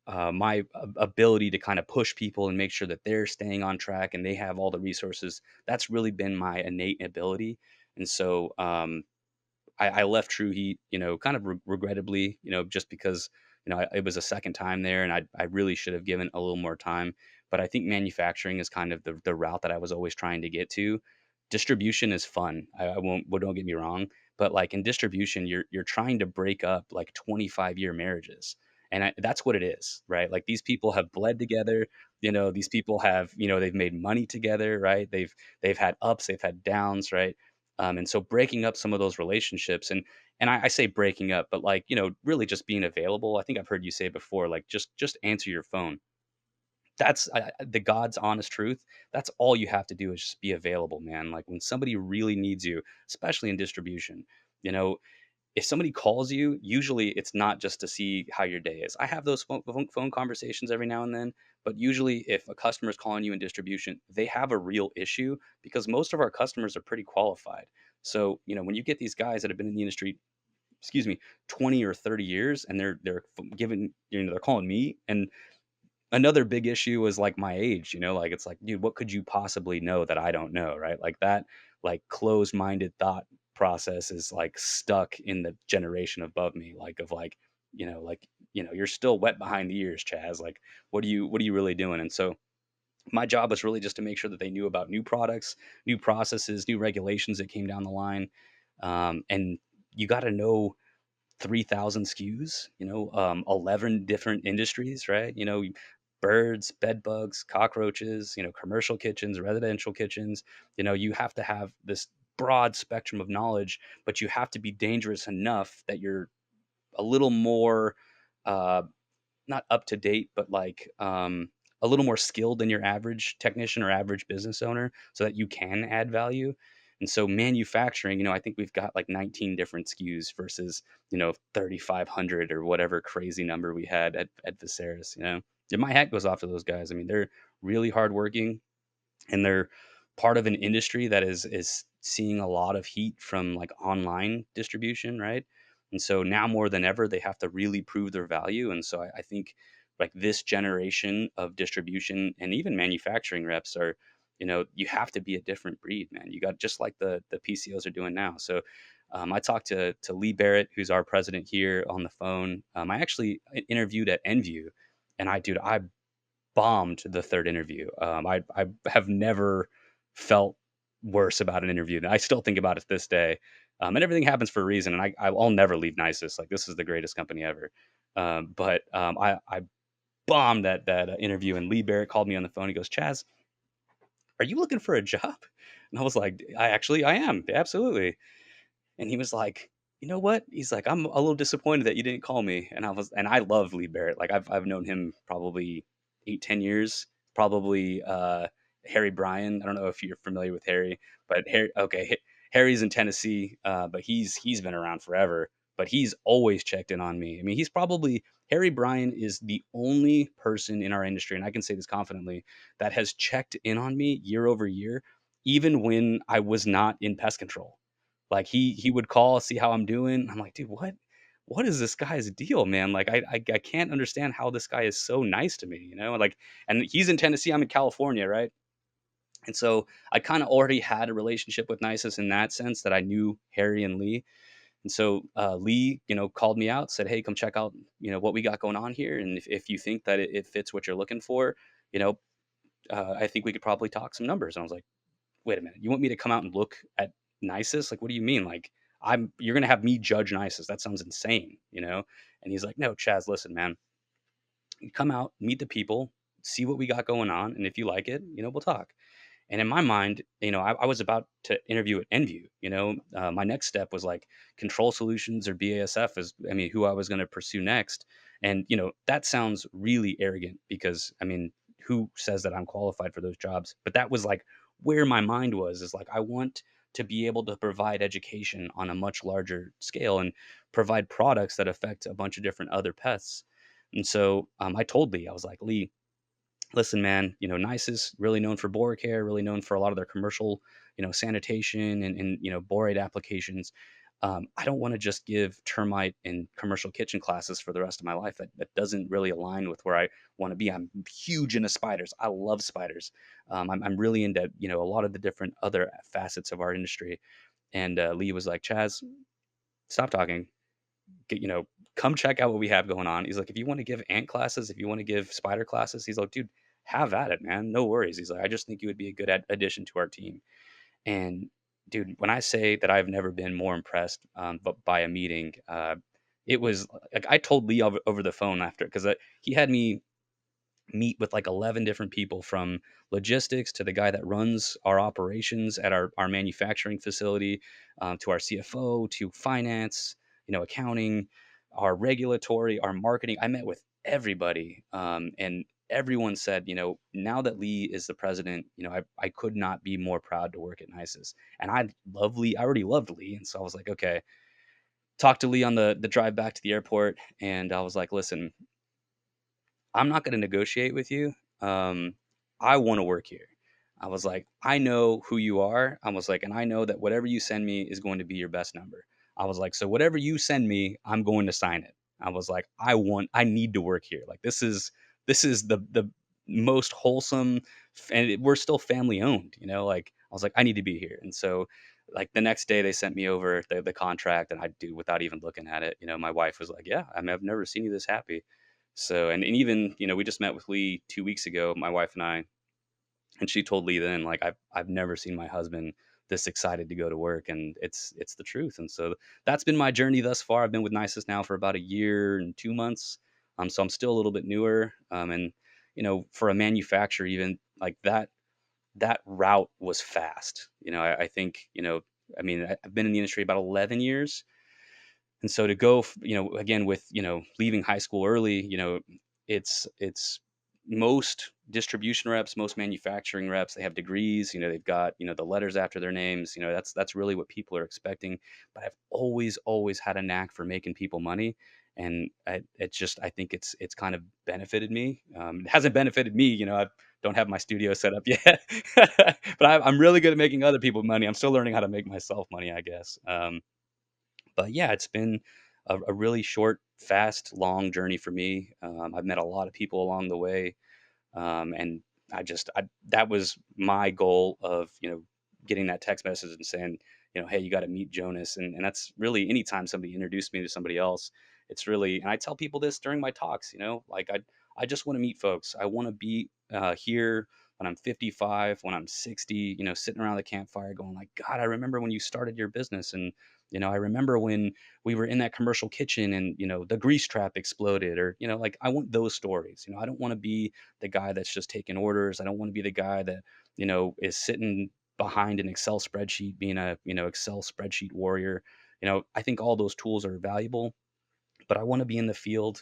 my ability to kind of push people and make sure that they're staying on track and they have all the resources, that's really been my innate ability. And so, I left True Heat, kind of regrettably, just because, it was a second time there and I really should have given a little more time. But I think manufacturing is kind of the route that I was always trying to get to. Distribution is fun. I won't, well, don't get me wrong. But like in distribution, you're trying to break up like 25-year marriages. And that's what it is, right? Like these people have bled together. These people have, they've made money together, right? They've had ups, they've had downs, right? And so breaking up some of those relationships, and I say breaking up, but like, really just being available. I think I've heard you say before, like just answer your phone. That's the God's honest truth. That's all you have to do is just be available, man. Like when somebody really needs you, especially in distribution, you know, if somebody calls you, usually it's not just to see how your day is. I have those phone conversations every now and then, but usually if a customer is calling you in distribution, they have a real issue because most of our customers are pretty qualified. So, when you get these guys that have been in the industry, excuse me, 20 or 30 years, and giving, they're calling me, and another big issue is like my age, like it's like, dude, what could you possibly know that I don't know, right? Like that, like closed-minded thought process is like stuck in the generation above me, like of like, you're still wet behind the ears, Chaz. Like, what are you really doing? And so my job was really just to make sure that they knew about new products, new processes, new regulations that came down the line. And you got to know 3,000 SKUs, 11 different industries, right? Birds, bed bugs, cockroaches, commercial kitchens, residential kitchens. You have to have this broad spectrum of knowledge, but you have to be dangerous enough that you're a little more, uh, not up to date, but like a little more skilled than your average technician or average business owner so that you can add value. And so manufacturing, I think we've got like 19 different SKUs versus, 3,500 or whatever crazy number we had at Viserys, And my hat goes off to those guys. I mean, they're really hardworking and they're part of an industry that is seeing a lot of heat from like online distribution, right? And so now more than ever, they have to really prove their value. And so I think like this generation of distribution and even manufacturing reps are, you have to be a different breed, man. You got just like the PCOs are doing now. So I talked to Lee Barrett, who's our president here, on the phone. I actually interviewed at Enview, and I bombed the third interview. I have never felt worse about an interview. And I still think about it to this day. And everything happens for a reason. And I'll never leave Nisus. Like this is the greatest company ever. But I bombed that interview. And Lee Barrett called me on the phone. He goes, Chaz, are you looking for a job? And I was like, I am. Absolutely. And he was like, you know what? He's like, I'm a little disappointed that you didn't call me. And I love Lee Barrett. Like I've known him probably 8, 10 years. probably Harry Bryan. I don't know if you're familiar with Harry, but Harry, okay, Harry's in Tennessee, but he's been around forever. But he's always checked in on me. I mean, he's probably Harry Bryan is the only person in our industry, and I can say this confidently, that has checked in on me year over year, even when I was not in pest control. Like he would call, see how I'm doing. I'm like, dude, what is this guy's deal, man? Like I can't understand how this guy is so nice to me, you know? Like, and he's in Tennessee, I'm in California, right? And so I kind of already had a relationship with Nisus in that sense that I knew Harry and Lee. And so Lee, called me out, said, "Hey, come check out, what we got going on here. And if you think that it fits what you're looking for, you know, I think we could probably talk some numbers." And I was like, "Wait a minute, you want me to come out and look at Nisus? Like, what do you mean? Like, you're gonna have me judge Nisus? That sounds insane, you know?" And he's like, "No, Chaz, listen, man, you come out, meet the people, see what we got going on, and if you like it, we'll talk." And in my mind, I was about to interview at Enview. My next step was like Control Solutions or BASF is, I mean, who I was going to pursue next. And that sounds really arrogant because, I mean, who says that I'm qualified for those jobs? But that was like where my mind was, is like I want to be able to provide education on a much larger scale and provide products that affect a bunch of different other pests. And so I told Lee, I was like, "Lee, listen, man, Nice is really known for bore care, really known for a lot of their commercial, sanitation and borate applications. I don't want to just give termite and commercial kitchen classes for the rest of my life. That doesn't really align with where I want to be. I'm huge into spiders. I love spiders. I'm really into, a lot of the different other facets of our industry." And Lee was like, "Chaz, stop talking. Get, come check out what we have going on." He's like, "If you want to give ant classes, if you want to give spider classes," he's like, "Dude, have at it, man. No worries." He's like, "I just think you would be a good addition to our team." And dude, when I say that I've never been more impressed, but by a meeting, it was like I told Lee over the phone after, because he had me meet with like 11 different people, from logistics to the guy that runs our operations at our manufacturing facility, to our CFO, to finance, accounting, our regulatory, our marketing. I met with everybody. And everyone said, now that Lee is the president, I could not be more proud to work at Nisus. And I love Lee. I already loved Lee. And so I was like, okay, talked to Lee on the drive back to the airport. And I was like, "Listen, I'm not going to negotiate with you. Um, I want to work here." I was like, "I know who you are." I was like, "And I know that whatever you send me is going to be your best number." I was like, "So whatever you send me, I'm going to sign it." I was like, I need to work here. Like this is the most wholesome, and we're still family owned, like I was like, I need to be here. And so like the next day they sent me over the contract, and I do, without even looking at it, my wife was like, "Yeah, I mean, I've never seen you this happy." So, and even, we just met with Lee 2 weeks ago, my wife and I, and she told Lee then, like, I've never seen my husband this excited to go to work, and it's the truth. And so that's been my journey thus far. I've been with Nisus now for about a year and 2 months. So I'm still a little bit newer. And for a manufacturer, even like that route was fast. I think, I mean, I've been in the industry about 11 years. And so to go, again, with, leaving high school early, it's most distribution reps, most manufacturing reps, they have degrees, they've got, the letters after their names, that's really what people are expecting. But I've always had a knack for making people money. And I think it's kind of benefited me. It hasn't benefited me, I don't have my studio set up yet, but I'm really good at making other people money. I'm still learning how to make myself money, I guess. But yeah, it's been a really short, fast, long journey for me. I've met a lot of people along the way, and that was my goal of getting that text message and saying, "Hey, you got to meet Jonas." And that's really, anytime somebody introduced me to somebody else, it's really, and I tell people this during my talks, like I just want to meet folks. I want to be here when I'm 55, when I'm 60, sitting around the campfire going like, "God, I remember when you started your business." And I remember when we were in that commercial kitchen and the grease trap exploded, or like I want those stories. I don't want to be the guy that's just taking orders. I don't want to be the guy that, is sitting behind an Excel spreadsheet, being a, Excel spreadsheet warrior. I think all those tools are valuable, but I want to be in the field,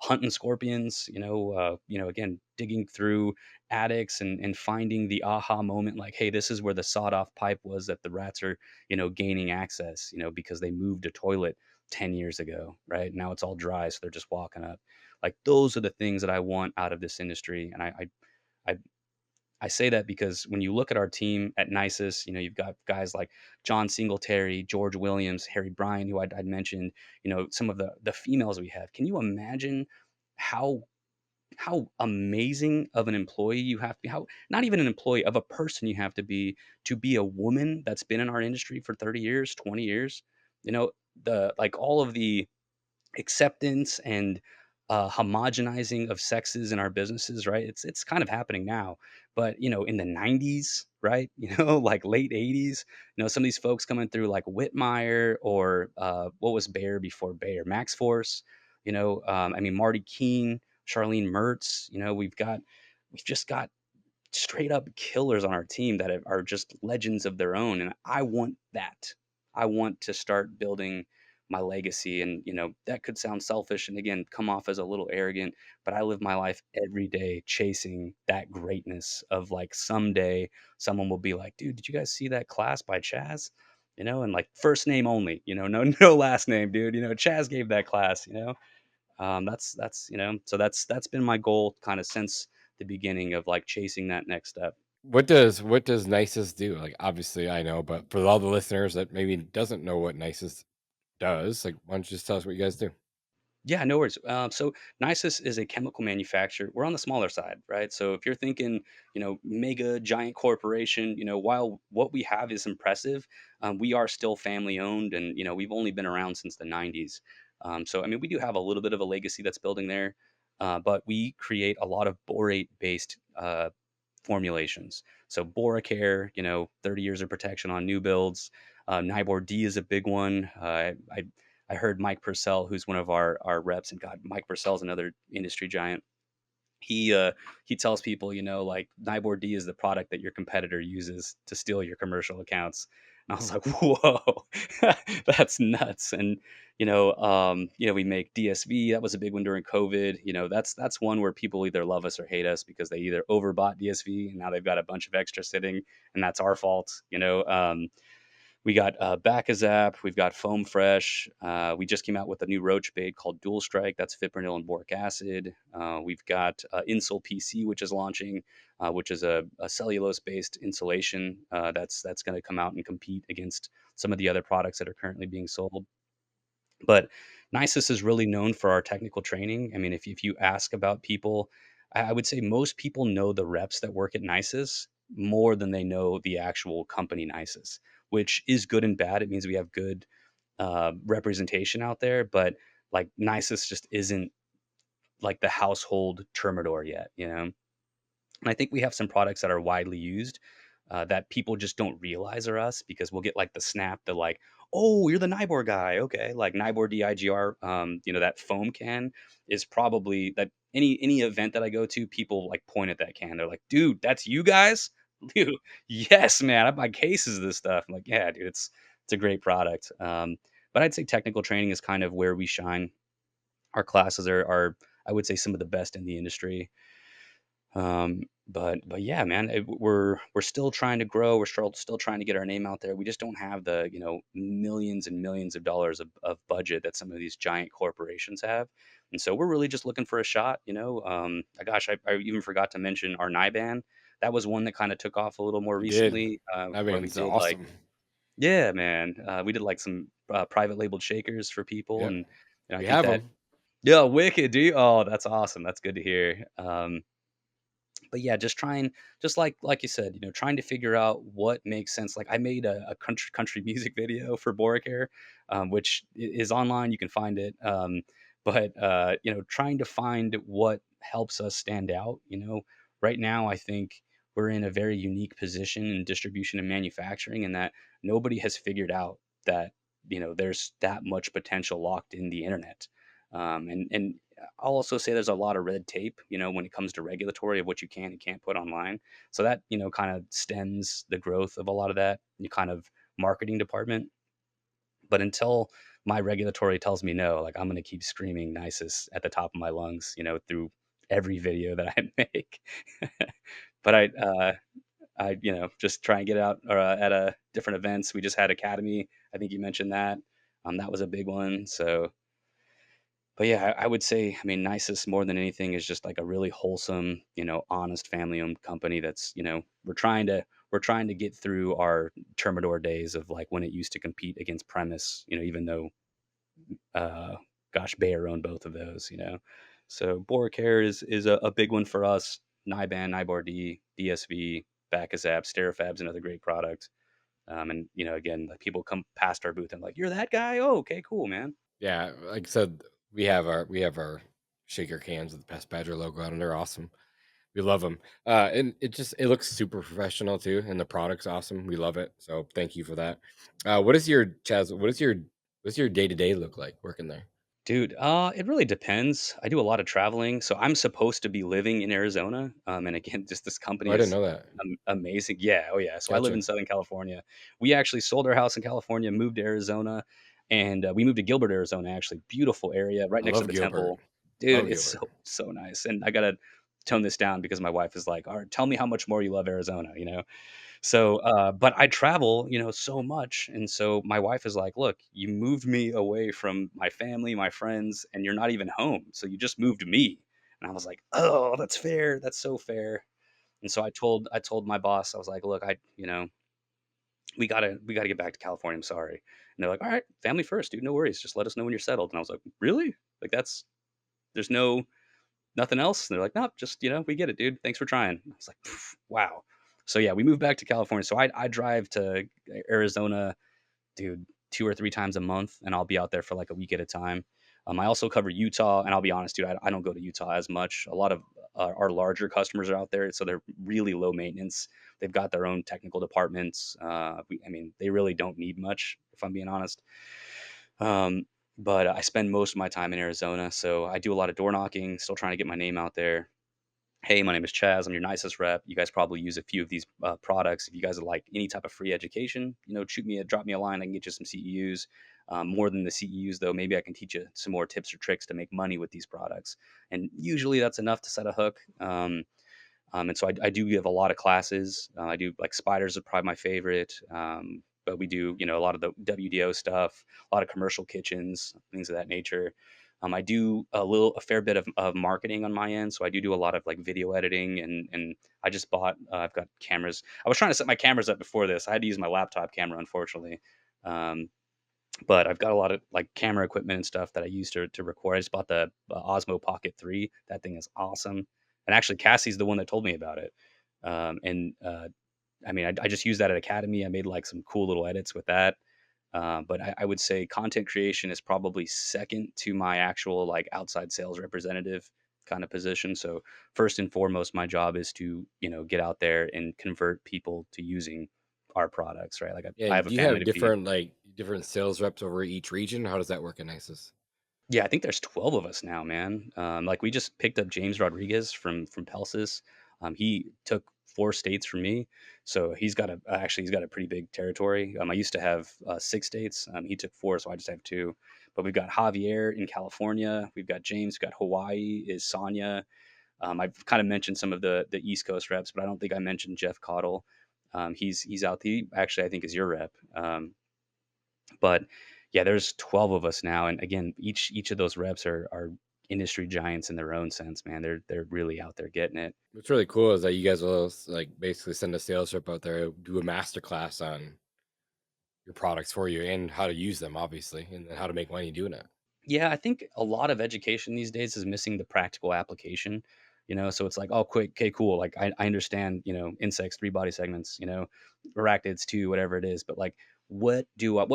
hunting scorpions, again, digging through attics and finding the aha moment, like, hey, this is where the sawed off pipe was that the rats are, gaining access, because they moved a toilet 10 years ago, right? Now it's all dry, so they're just walking up. Like, those are the things that I want out of this industry. And I I say that because when you look at our team at Nisus, you've got guys like John Singletary, George Williams, Harry Bryan, who I'd mentioned, some of the females we have. Can you imagine how amazing of an employee you have to be? How, not even an employee, of a person you have to be a woman that's been in our industry for 30 years, 20 years. The like all of the acceptance and homogenizing of sexes in our businesses, right? It's kind of happening now, but in the '90s, right? Like late '80s, some of these folks coming through like Whitmire or what was Bayer before Bayer, Max Force, I mean Marty Keene, Charlene Mertz. We've just got straight up killers on our team that are just legends of their own, and I want that. I want to start building my legacy, and that could sound selfish and again come off as a little arrogant, but I live my life every day chasing that greatness of like someday someone will be like, dude, did you guys see that class by Chaz? And like first name only, no no last name, dude. Chaz gave that class. That's so that's been my goal kind of since the beginning of like chasing that next step. What does Nisus do? Like, obviously I know, but for all the listeners that maybe doesn't know what Nisus does, like, why don't you just tell us what you guys do? Yeah, no worries. So Nisus is a chemical manufacturer. We're on the smaller side, right? So if you're thinking, mega giant corporation, while what we have is impressive, we are still family owned, and we've only been around since the '90s. So I mean, we do have a little bit of a legacy that's building there, but we create a lot of borate based formulations. So Boracare, 30 years of protection on new builds. Nibor D is a big one. I heard Mike Purcell, who's one of our reps, and God, Mike Purcell's another industry giant. He tells people, like Nibor D is the product that your competitor uses to steal your commercial accounts. And I was like, whoa, that's nuts. And we make DSV. That was a big one during COVID. That's one where people either love us or hate us because they either overbought DSV and now they've got a bunch of extra sitting, and that's our fault. We got Bacazap. We've got Foam Fresh. We just came out with a new roach bait called Dual Strike. That's fipronil and boric acid. We've got Insul PC, which is launching, which is a cellulose-based insulation that's going to come out and compete against some of the other products that are currently being sold. But Nisus is really known for our technical training. I mean, if you ask about people, I would say most people know the reps that work at Nisus more than they know the actual company Nisus, which is good and bad. It means we have good representation out there, but like Nisus just isn't like the household Termidor yet. And I think we have some products that are widely used that people just don't realize are us because we'll get like the snap, the like, oh, you're the Nibor guy. Okay. Like Nibor DIGR, that foam can is probably that any event that I go to, people like point at that can. They're like, dude, that's you guys? Dude, yes, man. I buy cases of this stuff. I'm like, yeah, dude, it's a great product. But I'd say technical training is kind of where we shine. Our classes are I would say some of the best in the industry. But yeah, man, we're still trying to grow. We're still trying to get our name out there. We just don't have the millions and millions of dollars of budget that some of these giant corporations have. And so we're really just looking for a shot. Gosh, I even forgot to mention our NIBAN. That was one that kind of took off a little more You did. recently, That where we means did like, awesome. yeah, man, we did like some private labeled shakers for people, Yep. and I We think have that, them. yeah, wicked, dude. Oh, that's awesome. That's good to hear. But yeah, just trying, just like you said, trying to figure out what makes sense. Like I made a country music video for Boracare, which is online. You can find it. But trying to find what helps us stand out. Right now I think we're in a very unique position in distribution and manufacturing, and that nobody has figured out that there's that much potential locked in the internet. And I'll also say there's a lot of red tape, when it comes to regulatory of what you can and can't put online. So that, kind of stems the growth of a lot of that kind of marketing department. But until my regulatory tells me no. Like I'm gonna keep screaming Nisus at the top of my lungs, through every video that I make. But I just try and get out at different events. We just had Academy. I think you mentioned that. That was a big one. So, but yeah, I would say, I mean, Nisus more than anything is just like a really wholesome, honest family-owned company that's, we're trying to get through our Termidor days of like when it used to compete against Premise, even though, uh, gosh, Bayer owned both of those. So Boracare is a big one for us. Niban, Nibor DSV, Bacazap, Sterafab's another great product. And again, like people come past our booth and like, you're that guy? Oh, okay, cool, man. Yeah, like I said, we have our shaker cans with the Pest Badger logo on, and they're awesome. We love them, and it looks super professional too, and the product's awesome. We love it, so thank you for that. What is your Chaz? What's your day to day look like working there? Dude, it really depends. I do a lot of traveling, so I'm supposed to be living in Arizona. And again, just this Oh, company I didn't is know that. amazing. Yeah, oh yeah. So I live Gotcha. in Southern California. We actually sold our house in California, moved to Arizona, and we moved to Gilbert, Arizona. Actually, beautiful area, right I next to love the Gilbert. temple. Dude, Love it's so Gilbert. so nice. And I gotta tone this down because my wife is like, "All right, tell me how much more you love Arizona." So, but I travel, so much. And so my wife is like, look, you moved me away from my family, my friends, and you're not even home. So you just moved me. And I was like, oh, that's fair. That's so fair. And so I told my boss, I was like, look, we gotta get back to California. I'm sorry. And they're like, all right, family first, dude. No worries. Just let us know when you're settled. And I was like, really? Like there's nothing else? And they're like, nope, just, we get it, dude. Thanks for trying. I was like, wow. So yeah, we moved back to California. So I drive to Arizona, dude, 2 or 3 times a month, and I'll be out there for like a week at a time. I also cover Utah, and I'll be honest, dude, I don't go to Utah as much. A lot of our larger customers are out there, so they're really low maintenance. They've got their own technical departments. I mean, they really don't need much, if I'm being honest. Um, but I spend most of my time in Arizona, so I do a lot of door knocking, still trying to get my name out there. Hey, my name is Chaz. I'm your nicest rep. You guys probably use a few of these products. If you guys would like any type of free education, drop me a line. I can get you some CEUs. More than the CEUs, though, maybe I can teach you some more tips or tricks to make money with these products. And usually that's enough to set a hook. And so I do give a lot of classes. I do like spiders are probably my favorite. But we do, a lot of the WDO stuff, a lot of commercial kitchens, things of that nature. I do a fair bit of marketing on my end. So I do a lot of like video editing and I just bought, I've got cameras. I was trying to set my cameras up before this. I had to use my laptop camera, unfortunately. Um, but I've got a lot of like camera equipment and stuff that I use to record. I just bought the Osmo Pocket 3. That thing is awesome. And actually, Cassie's the one that told me about it. And I mean, I just used that at Academy. I made like some cool little edits with that. But I would say content creation is probably second to my actual like outside sales representative kind of position. So first and foremost, my job is to get out there and convert people to using our products, right? Like I And have a do you family have to feed. different sales reps over each region? How does that work in Isis? Yeah, I think there's 12 of us now, man. Like we just picked up James Rodriguez from Pelsis. He took 4 states from me, so he's got a pretty big territory. I used to have 6 states. He took 4, so I just have 2. But we've got Javier in California. We've got James. We've got Hawaii. Is Sonia. I've kind of mentioned some of the East Coast reps, but I don't think I mentioned Jeff Cottle. He's out. He actually I think is your rep. But yeah, there's 12 of us now, and again, each of those reps are industry giants in their own sense, man. They're really out there getting it. What's really cool is that you guys will like basically send a sales rep out there, do a master class on your products for you and how to use them, obviously, and then how to make money doing it. Yeah, I think a lot of education these days is missing the practical application. So it's like, oh, quick, okay, cool. Like I understand, insects, 3 body segments, arachnids, 2, whatever it is. But like, what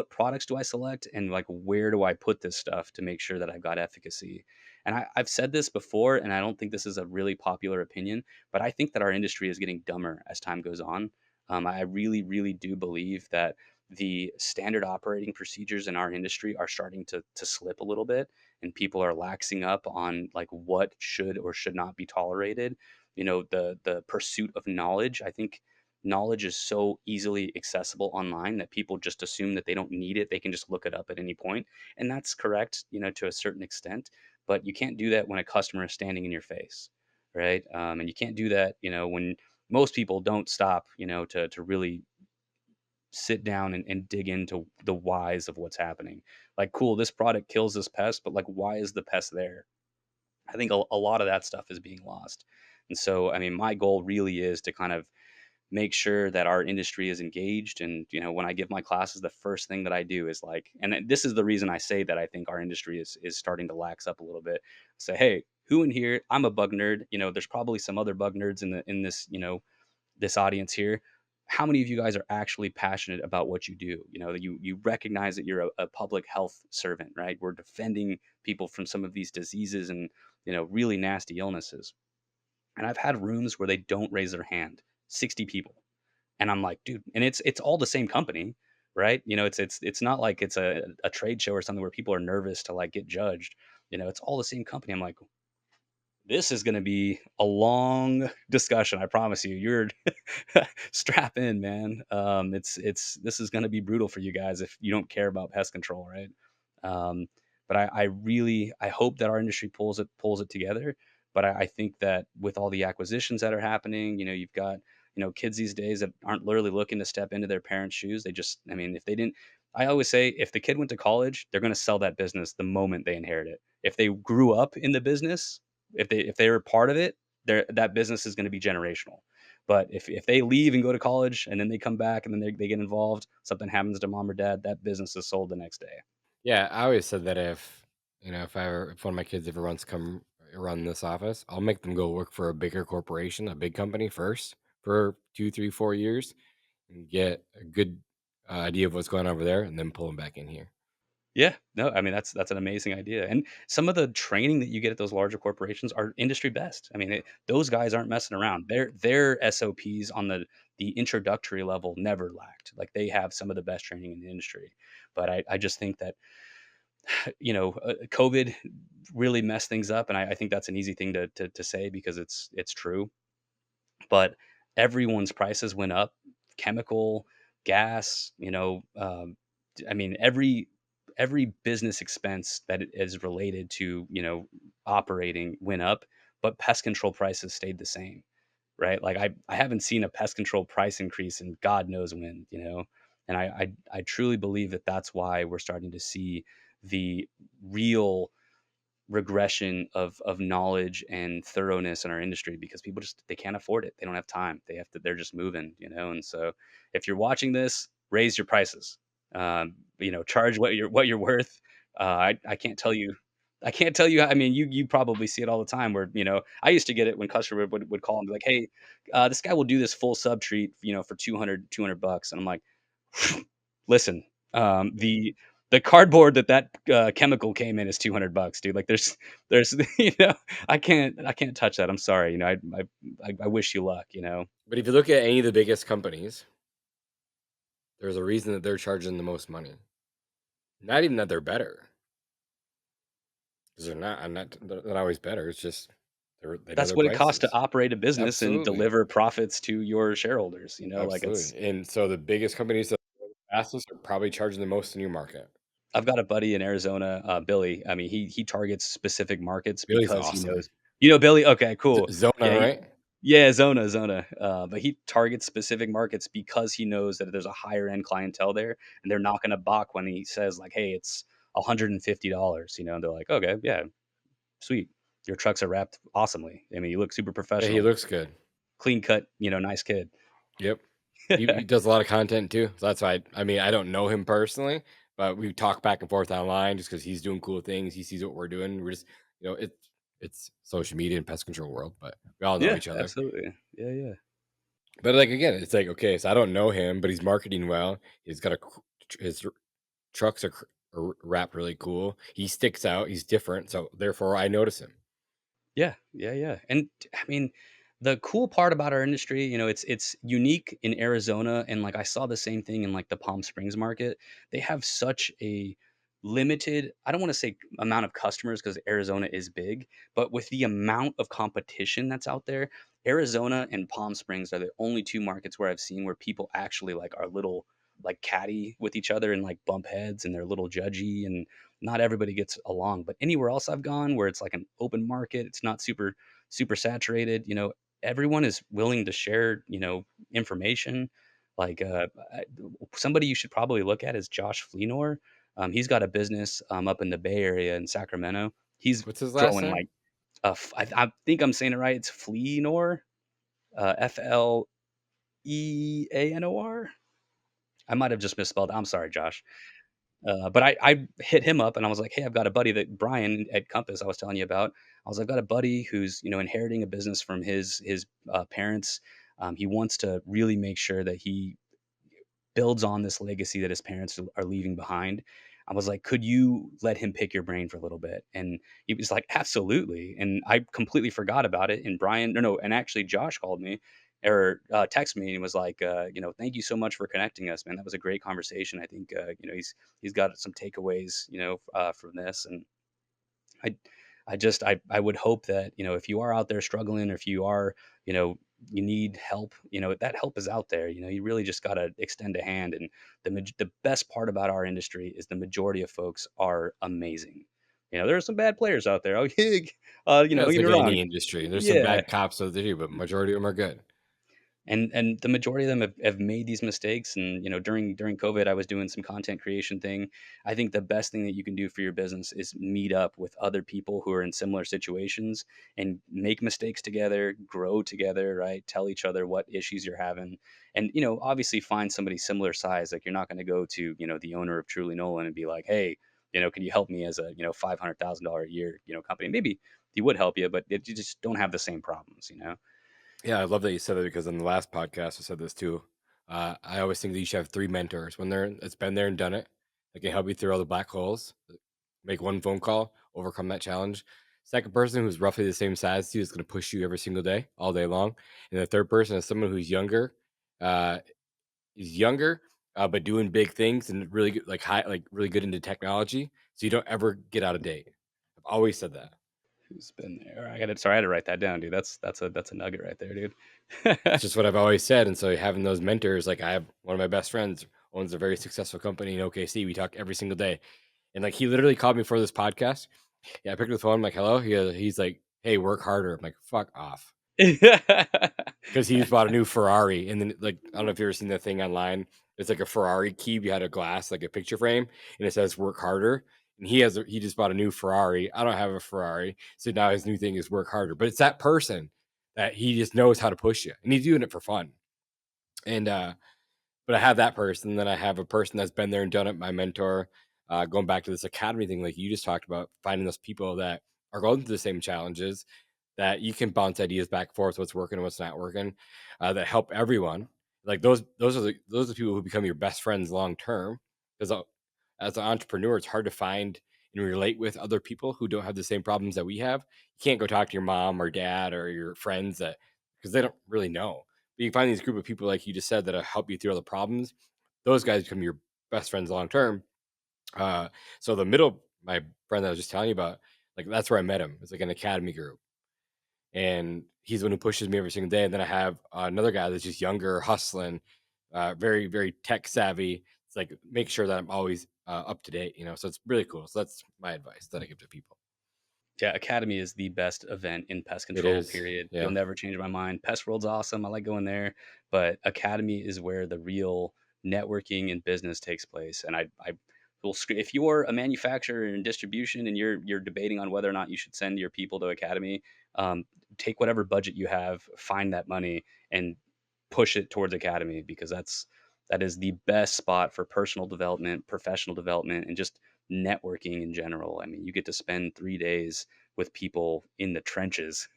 products do I select, and like, where do I put this stuff to make sure that I've got efficacy? And I've said this before, and I don't think this is a really popular opinion, but I think that our industry is getting dumber as time goes on. I really, really do believe that the standard operating procedures in our industry are starting to slip a little bit, and people are laxing up on like what should or should not be tolerated. The pursuit of knowledge, I think, knowledge is so easily accessible online that people just assume that they don't need it. They can just look it up at any point. And that's correct, to a certain extent. But you can't do that when a customer is standing in your face, right? And you can't do that, when most people don't stop, to really sit down and dig into the whys of what's happening. Like, cool, this product kills this pest, but like, why is the pest there? I think a lot of that stuff is being lost. And so, I mean, my goal really is to kind of make sure that our industry is engaged. And, when I give my classes, the first thing that I do is like, and this is the reason I say that I think our industry is starting to lax up a little bit. Say, hey, who in here? I'm a bug nerd. There's probably some other bug nerds in this, this audience here. How many of you guys are actually passionate about what you do? You recognize that you're a public health servant, right? We're defending people from some of these diseases and, really nasty illnesses. And I've had rooms where they don't raise their hand, 60 people. And I'm like, dude, and it's all the same company, right? It's not like it's a trade show or something where people are nervous to like get judged. It's all the same company. I'm like, this is going to be a long discussion. I promise you. You're strap in, man. It's this is going to be brutal for you guys if you don't care about pest control, right? Um, but I really I hope that our industry pulls it together. But I think that with all the acquisitions that are happening, you've got kids these days that aren't literally looking to step into their parents' shoes. They just, I mean, if they didn't, I always say if the kid went to college, they're going to sell that business the moment they inherit it. If they grew up in the business, if they were part of it, that business is going to be generational. But if they leave and go to college and then they come back and then they get involved, something happens to mom or dad, that business is sold the next day. Yeah, I always said that if one of my kids ever wants to come run this office, I'll make them go work for a bigger corporation, a big company first for 2, 3, 4 years, and get a good idea of what's going on over there, and then pull them back in here. Yeah, no, I mean that's an amazing idea, and some of the training that you get at those larger corporations are industry best. I mean, those guys aren't messing around. Their SOPs on the introductory level never lacked. Like they have some of the best training in the industry. But I just think that COVID really messed things up, and I think that's an easy thing to say because it's true. But everyone's prices went up, chemical, gas, I mean, every business expense that is related to, operating went up, but pest control prices stayed the same, right? Like I haven't seen a pest control price increase in God knows when, and I truly believe that that's why we're starting to see the real regression of knowledge and thoroughness in our industry because people just they can't afford it. They don't have time. They're just moving, and so if you're watching this, raise your prices. Charge what you're worth. I can't tell you. I can't tell you. I mean, you probably see it all the time. Where I used to get it when customer would call and be like, "Hey, this guy will do this full sub treat, for 200 bucks," and I'm like, "Listen, the cardboard that chemical came in is 200 bucks, dude. Like there's I can't touch that. I'm sorry. I wish you luck. But if you look at any of the biggest companies, there's a reason that they're charging the most money. Not even that they're better, because they're not. They're not always better. It's just they know That's their what it costs to prices. operate a business and Absolutely, deliver profits to your shareholders. Like it's absolutely. And so the biggest companies that are the fastest are probably charging the most in your market. I've got a buddy in Arizona, Billy. I mean, he targets specific markets Billy's because he awesome. knows. Billy? Okay, cool. Zona, Yeah, right? yeah, Zona. But he targets specific markets because he knows that there's a higher end clientele there, and they're not going to balk when he says like, "Hey, it's $150." And they're like, "Okay, yeah, sweet. Your trucks are wrapped awesomely. I mean, you look super Yeah, he professional, looks good. clean cut, nice kid." Yep. He does a lot of content too. So that's why I mean I don't know him personally, but we talk back and forth online just because he's doing cool things. He sees what we're doing. We're just it's social media and pest control world, but we all know Yeah, each other. absolutely. Yeah, yeah. But like again, it's like okay, so I don't know him, but he's marketing well. He's got his trucks are wrapped really cool. He sticks out. He's different, so therefore I notice him. Yeah, yeah, yeah. And I mean, the cool part about our industry, it's unique in Arizona, and like I saw the same thing in like the Palm Springs market. They have such a limited, I don't want to say amount of customers because Arizona is big, but with the amount of competition that's out there, Arizona and Palm Springs are the only two markets where I've seen where people actually like are little like catty with each other and like bump heads and they're a little judgy and not everybody gets along. But anywhere else I've gone where it's like an open market, it's not super saturated, everyone is willing to share, information. Like somebody you should probably look at is Josh Fleenor. He's got a business up in the Bay Area in Sacramento. He's What's his last growing name? like I think I'm saying it right. It's Fleenor, Fleanor. I might have just misspelled. I'm sorry, Josh. But I hit him up and I was like, hey, I've got a buddy that Brian at Compass I was telling you about. I was like, I've got a buddy who's inheriting a business from his parents. He wants to really make sure that he builds on this legacy that his parents are leaving behind. I was like, "Could you let him pick your brain for a little bit?" And he was like, "Absolutely." And I completely forgot about it. And Brian, no, and actually Josh called me or texted me and he was like, "Thank you so much for connecting us, man. That was a great conversation. I think he's got some takeaways, from this." And I I would hope that, if you are out there struggling or if you are, you know, you need help, that help is out there. You really just got to extend a hand. And the best part about our industry is the majority of folks are amazing. There are some bad players out there. Oh, Yeah, don't it's get me like wrong. any industry. There's some Yeah, bad cops out there too, but majority of them are good. and the majority of them have made these mistakes. And during COVID I was doing some content creation thing. I think the best thing that you can do for your business is meet up with other people who are in similar situations and make mistakes together, grow together, right? Tell each other what issues you're having. And obviously find somebody similar size. Like, you're not going to go to the owner of Truly Nolan and be like, hey, can you help me as a $500,000 a year company? Maybe he would help you, but you just don't have the same problems. Yeah, I love that you said that because in the last podcast I said this too. I always think that you should have three mentors when it's been there and done it. They can help you through all the black holes. Make one phone call, overcome that challenge. Second person who's roughly the same size as you is going to push you every single day, all day long. And the third person is someone who's younger, uh, but doing big things and really good, like high, like really good into technology. So you don't ever get out of date. I've always said that. Who's been there? I had to write that down, dude. That's a nugget right there, dude. It's just what I've always said. And so having those mentors, like I have one of my best friends owns a very successful company in OKC. We talk every single day. And like he literally called me for this podcast. Yeah, I picked up the phone. I'm like, hello. He's like, hey, work harder. I'm like, fuck off. Because he's bought a new Ferrari. And then, like, I don't know if you've ever seen that thing online. It's like a Ferrari key behind a glass, like a picture frame, and it says work harder. And he just bought a new Ferrari. I don't have a Ferrari. So now his new thing is work harder. But it's that person that he just knows how to push you. And he's doing it for fun. And but I have that person. Then I have a person that's been there and done it. My mentor, going back to this academy thing, like you just talked about, finding those people that are going through the same challenges that you can bounce ideas back and forth, what's working and what's not working, that help everyone. Like those are the people who become your best friends long term. Because as an entrepreneur, it's hard to find and relate with other people who don't have the same problems that we have. You can't go talk to your mom or dad or your friends that because they don't really know. But you find these group of people, like you just said, that'll help you through all the problems. Those guys become your best friends long term. So the middle, my friend that I was just telling you about, like that's where I met him. It's like an academy group, and he's the one who pushes me every single day. And then I have another guy that's just younger, hustling, very very tech savvy. It's like make sure that I'm always up to date. So it's really cool. So that's my advice that I give to people. Yeah, Academy is the best event in pest It control, is, period. You'll yeah. never change my mind. Pest World's awesome. I like going there, but Academy is where the real networking and business takes place. And I will if you're a manufacturer and distribution and you're debating on whether or not you should send your people to Academy, um, take whatever budget you have, find that money, and push it towards Academy because that is the best spot for personal development, professional development, and just networking in general. I mean, you get to spend 3 days with people in the trenches,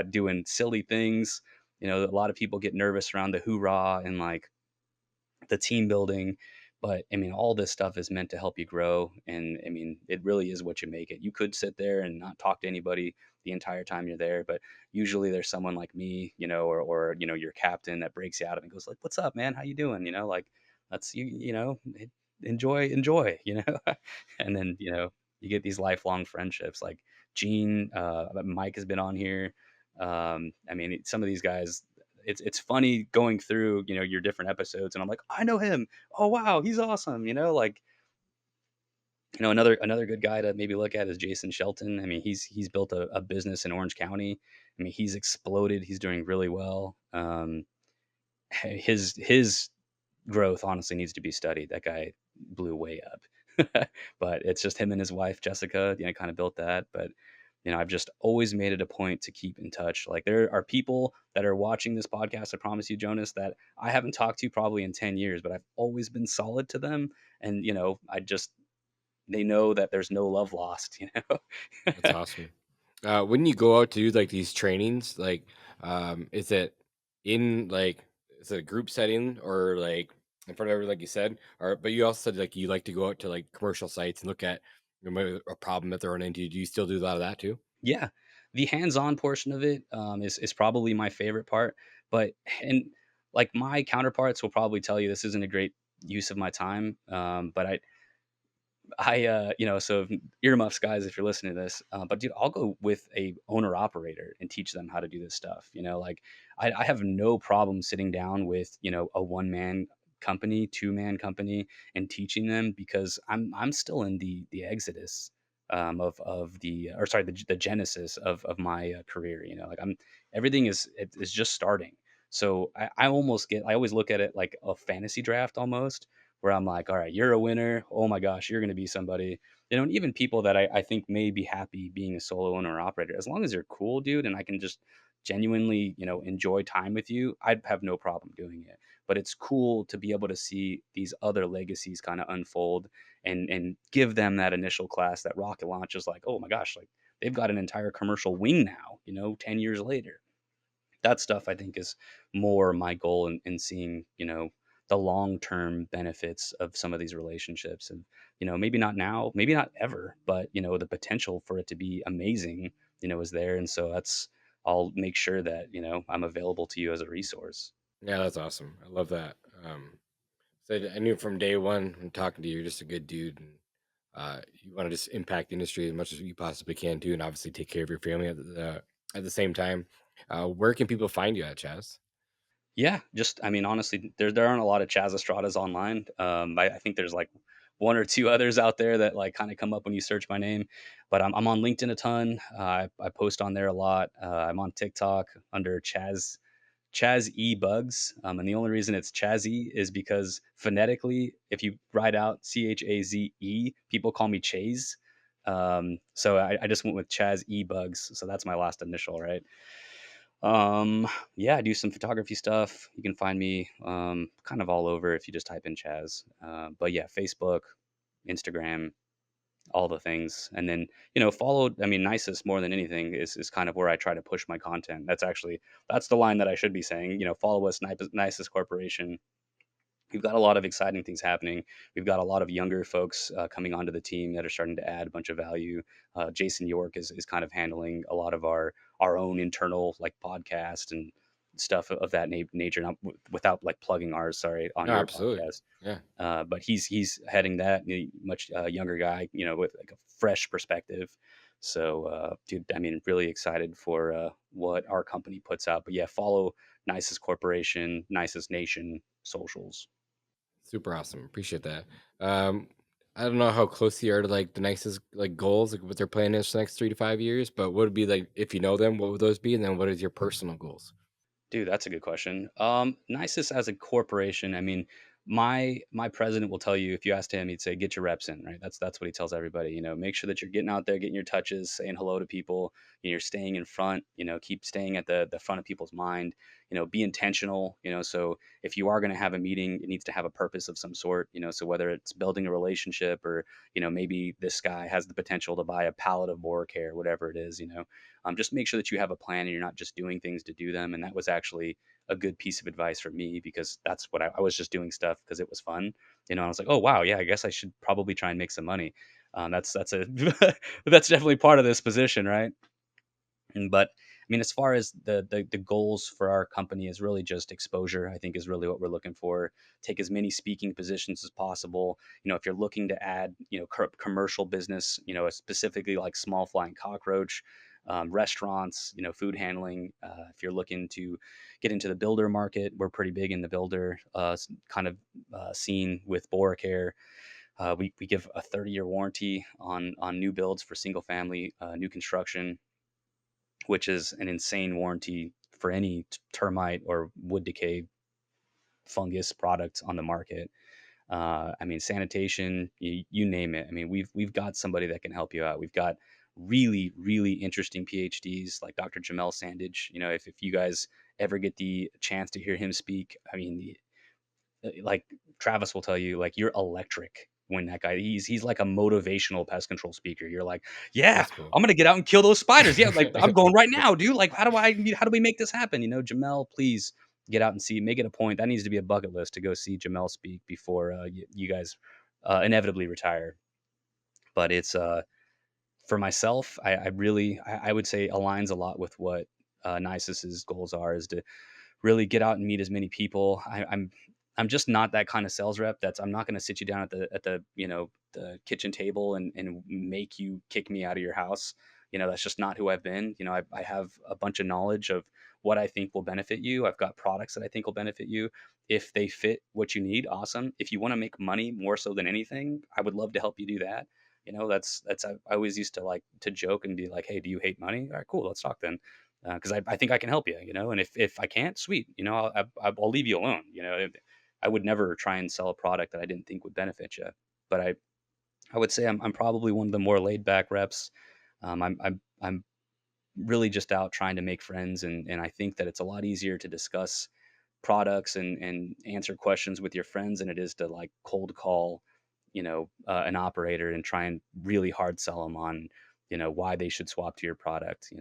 doing silly things. A lot of people get nervous around the hoorah and like the team building. But I mean, all this stuff is meant to help you grow. And I mean, it really is what you make it. You could sit there and not talk to anybody the entire time you're there, but usually there's someone like me, or your captain that breaks you out of and goes like, "What's up, man? How you doing?" Like that's enjoy. And then, you get these lifelong friendships like Gene, Mike has been on here. I mean, some of these guys, it's funny going through, your different episodes, and I'm like, I know him. Oh wow, he's awesome. Like, another good guy to maybe look at is Jason Shelton. I mean, he's built a business in Orange County. I mean, he's exploded. He's doing really well. His growth honestly needs to be studied. That guy blew way up. But it's just him and his wife Jessica, kind of built that. But I've just always made it a point to keep in touch. Like, there are people that are watching this podcast, I promise you, Jonas, that I haven't talked to probably in 10 years, but I've always been solid to them. And I just they know that there's no love lost. That's awesome. When you go out to do like these trainings, like, is it in like, is it a group setting or like in front of everyone, like you said, or but you also said like you like to go out to like commercial sites and look at a problem that they're running into. Do you still do a lot of that too? Yeah, the hands-on portion of it, is probably my favorite part. But and like, my counterparts will probably tell you this isn't a great use of my time. But so earmuffs, guys, if you're listening to this. But dude, I'll go with a owner operator and teach them how to do this stuff. Like, I have no problem sitting down with, a one-man company, two-man company, and teaching them, because I'm still in the exodus, of the, or sorry, the genesis of my career. Like, everything is just starting. So I always look at it like a fantasy draft almost, where I'm like, all right, you're a winner. Oh my gosh, you're going to be somebody. And even people that I think may be happy being a solo owner or operator, as long as they're cool, dude, and I can just genuinely, enjoy time with you, I'd have no problem doing it. But it's cool to be able to see these other legacies kind of unfold, and give them that initial class, that rocket launch is like, oh my gosh, like, they've got an entire commercial wing now, 10 years later. That stuff I think is more my goal in seeing, the long term benefits of some of these relationships. And, maybe not now, maybe not ever, but, the potential for it to be amazing, is there. And so I'll make sure that, I'm available to you as a resource. Yeah, that's awesome. I love that. So I knew from day one when talking to you, you're just a good dude, and you want to just impact the industry as much as you possibly can too, and obviously take care of your family at the same time. Where can people find you at, Chaz? Yeah, just, I mean, honestly, there aren't a lot of Chaz Estradas online. I think there's like one or two others out there that like kind of come up when you search my name, but I'm on LinkedIn a ton. I post on there a lot. I'm on TikTok under Chaz E Bugs. And the only reason it's Chazzy is because phonetically, if you write out Chaze, people call me Chase. So I just went with Chaz E Bugs. So that's my last initial, right? Yeah, I do some photography stuff. You can find me, kind of all over if you just type in Chaz. But yeah, Facebook, Instagram, all the things. And then, follow, I mean, Nisus more than anything is kind of where I try to push my content. That's the line that I should be saying. Follow us, Nisus Corporation. We've got a lot of exciting things happening. We've got a lot of younger folks, coming onto the team that are starting to add a bunch of value. Jason York is kind of handling a lot of our own internal, like, podcast and stuff of that nature. Not without like plugging ours, sorry, on No, your absolutely. podcast. Yeah, But he's heading that, much younger guy, with like a fresh perspective. So, dude, I mean, really excited for, what our company puts out. But yeah, follow Nisus Corporation, Nisus Nation socials. super awesome. Appreciate that. Um, I don't know how close you are to like the nicest like goals, like what their plan is for the next 3 to 5 years. But what would be like if you know them? What would those be? And then what is your personal goals? Dude, that's a good question. Nisus as a corporation, I mean, my president will tell you, if you asked him, he'd say, get your reps in, right? That's what he tells everybody. Make sure that you're getting out there, getting your touches, saying hello to people. You're staying in front. Keep staying at the front of people's mind. Be intentional. So if you are going to have a meeting, it needs to have a purpose of some sort. So whether it's building a relationship, or maybe this guy has the potential to buy a pallet of boar care, whatever it is. Just make sure that you have a plan and you're not just doing things to do them. And that was actually a good piece of advice for me, because that's what I was just doing stuff because it was fun. I was like, oh wow, yeah, I guess I should probably try and make some money. That's a that's definitely part of this position, right? But I mean, as far as the goals for our company is really just exposure, I think is really what we're looking for. Take as many speaking positions as possible. If you're looking to add, commercial business, specifically like small flying cockroach, restaurants, food handling. If you're looking to get into the builder market, we're pretty big in the builder kind of scene with BoraCare. We give a 30-year warranty on new builds for single family new construction, which is an insane warranty for any termite or wood decay fungus product on the market. I mean, sanitation, you name it. I mean, we've got somebody that can help you out. We've got really, really interesting PhDs like Dr. Jamel Sandage. If you guys ever get the chance to hear him speak, I mean, like Travis will tell you, like, you're electric when that guy, he's like a motivational pest control speaker. You're like, yeah, That's cool. I'm gonna get out and kill those spiders. Yeah, like I'm going right now, dude. Like, how do we make this happen? Jamel, please get out and make it a point. That needs to be a bucket list to go see Jamel speak before you guys inevitably retire. But it's for myself, I really, I would say aligns a lot with what Nisus's goals are, is to really get out and meet as many people. I'm just not that kind of sales rep. I'm not going to sit you down at the the kitchen table and make you kick me out of your house. That's just not who I've been. I have a bunch of knowledge of what I think will benefit you. I've got products that I think will benefit you. If they fit what you need, awesome. If you want to make money more so than anything, I would love to help you do that. I always used to like to joke and be like, hey, do you hate money? All right, cool, let's talk then. Because I think I can help you, and if I can't, sweet, I'll leave you alone. I would never try and sell a product that I didn't think would benefit you. But I would say I'm probably one of the more laid back reps. I'm really just out trying to make friends, and I think that it's a lot easier to discuss products and answer questions with your friends than it is to like cold call, an operator and try and really hard sell them on, why they should swap to your product.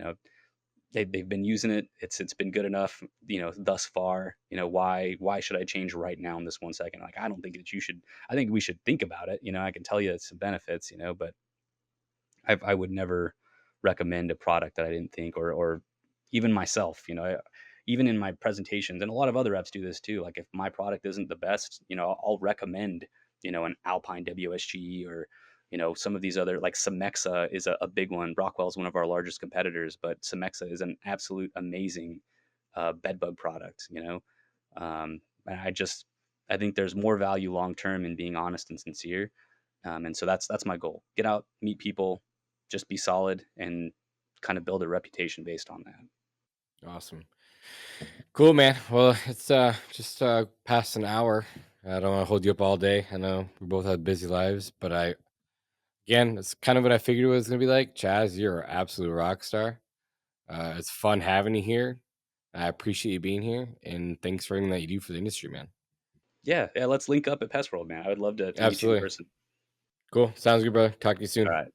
They've been using it. It's been good enough, thus far. Why should I change right now in this 1 second? Like, I don't think that you should. I think we should think about it. I can tell you some benefits, but I would never recommend a product that I didn't think, or even myself, even in my presentations, and a lot of other reps do this too. Like, if my product isn't the best, I'll recommend, an Alpine WSG, or some of these other, like Cemexa is a big one. Brockwell is one of our largest competitors, but Cemexa is an absolute amazing bed bug product. And I think there's more value long term in being honest and sincere. And so that's my goal. Get out, meet people, just be solid, and kind of build a reputation based on that. Awesome. Cool, man. Well, it's just past an hour. I don't want to hold you up all day. I know we both have busy lives, but again, it's kind of what I figured it was going to be like. Chaz, you're an absolute rock star. It's fun having you here. I appreciate you being here, and thanks for everything that you do for the industry, man. Yeah. Let's link up at Pest World, man. I would love to meet you in Absolutely. person. Cool. Sounds good, brother. Talk to you soon. All right.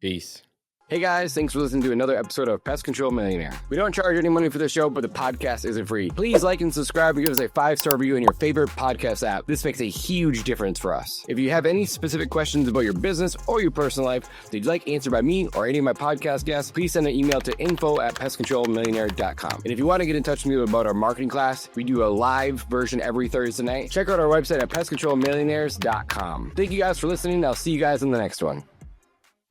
Peace. Hey guys, thanks for listening to another episode of Pest Control Millionaire. We don't charge any money for the show, but the podcast isn't free. Please like and subscribe and give us a 5-star review in your favorite podcast app. This makes a huge difference for us. If you have any specific questions about your business or your personal life that you'd like answered by me or any of my podcast guests, please send an email to info@pestcontrolmillionaire.com. And if you want to get in touch with me about our marketing class, we do a live version every Thursday night. Check out our website at pestcontrolmillionaires.com. Thank you guys for listening. I'll see you guys in the next one.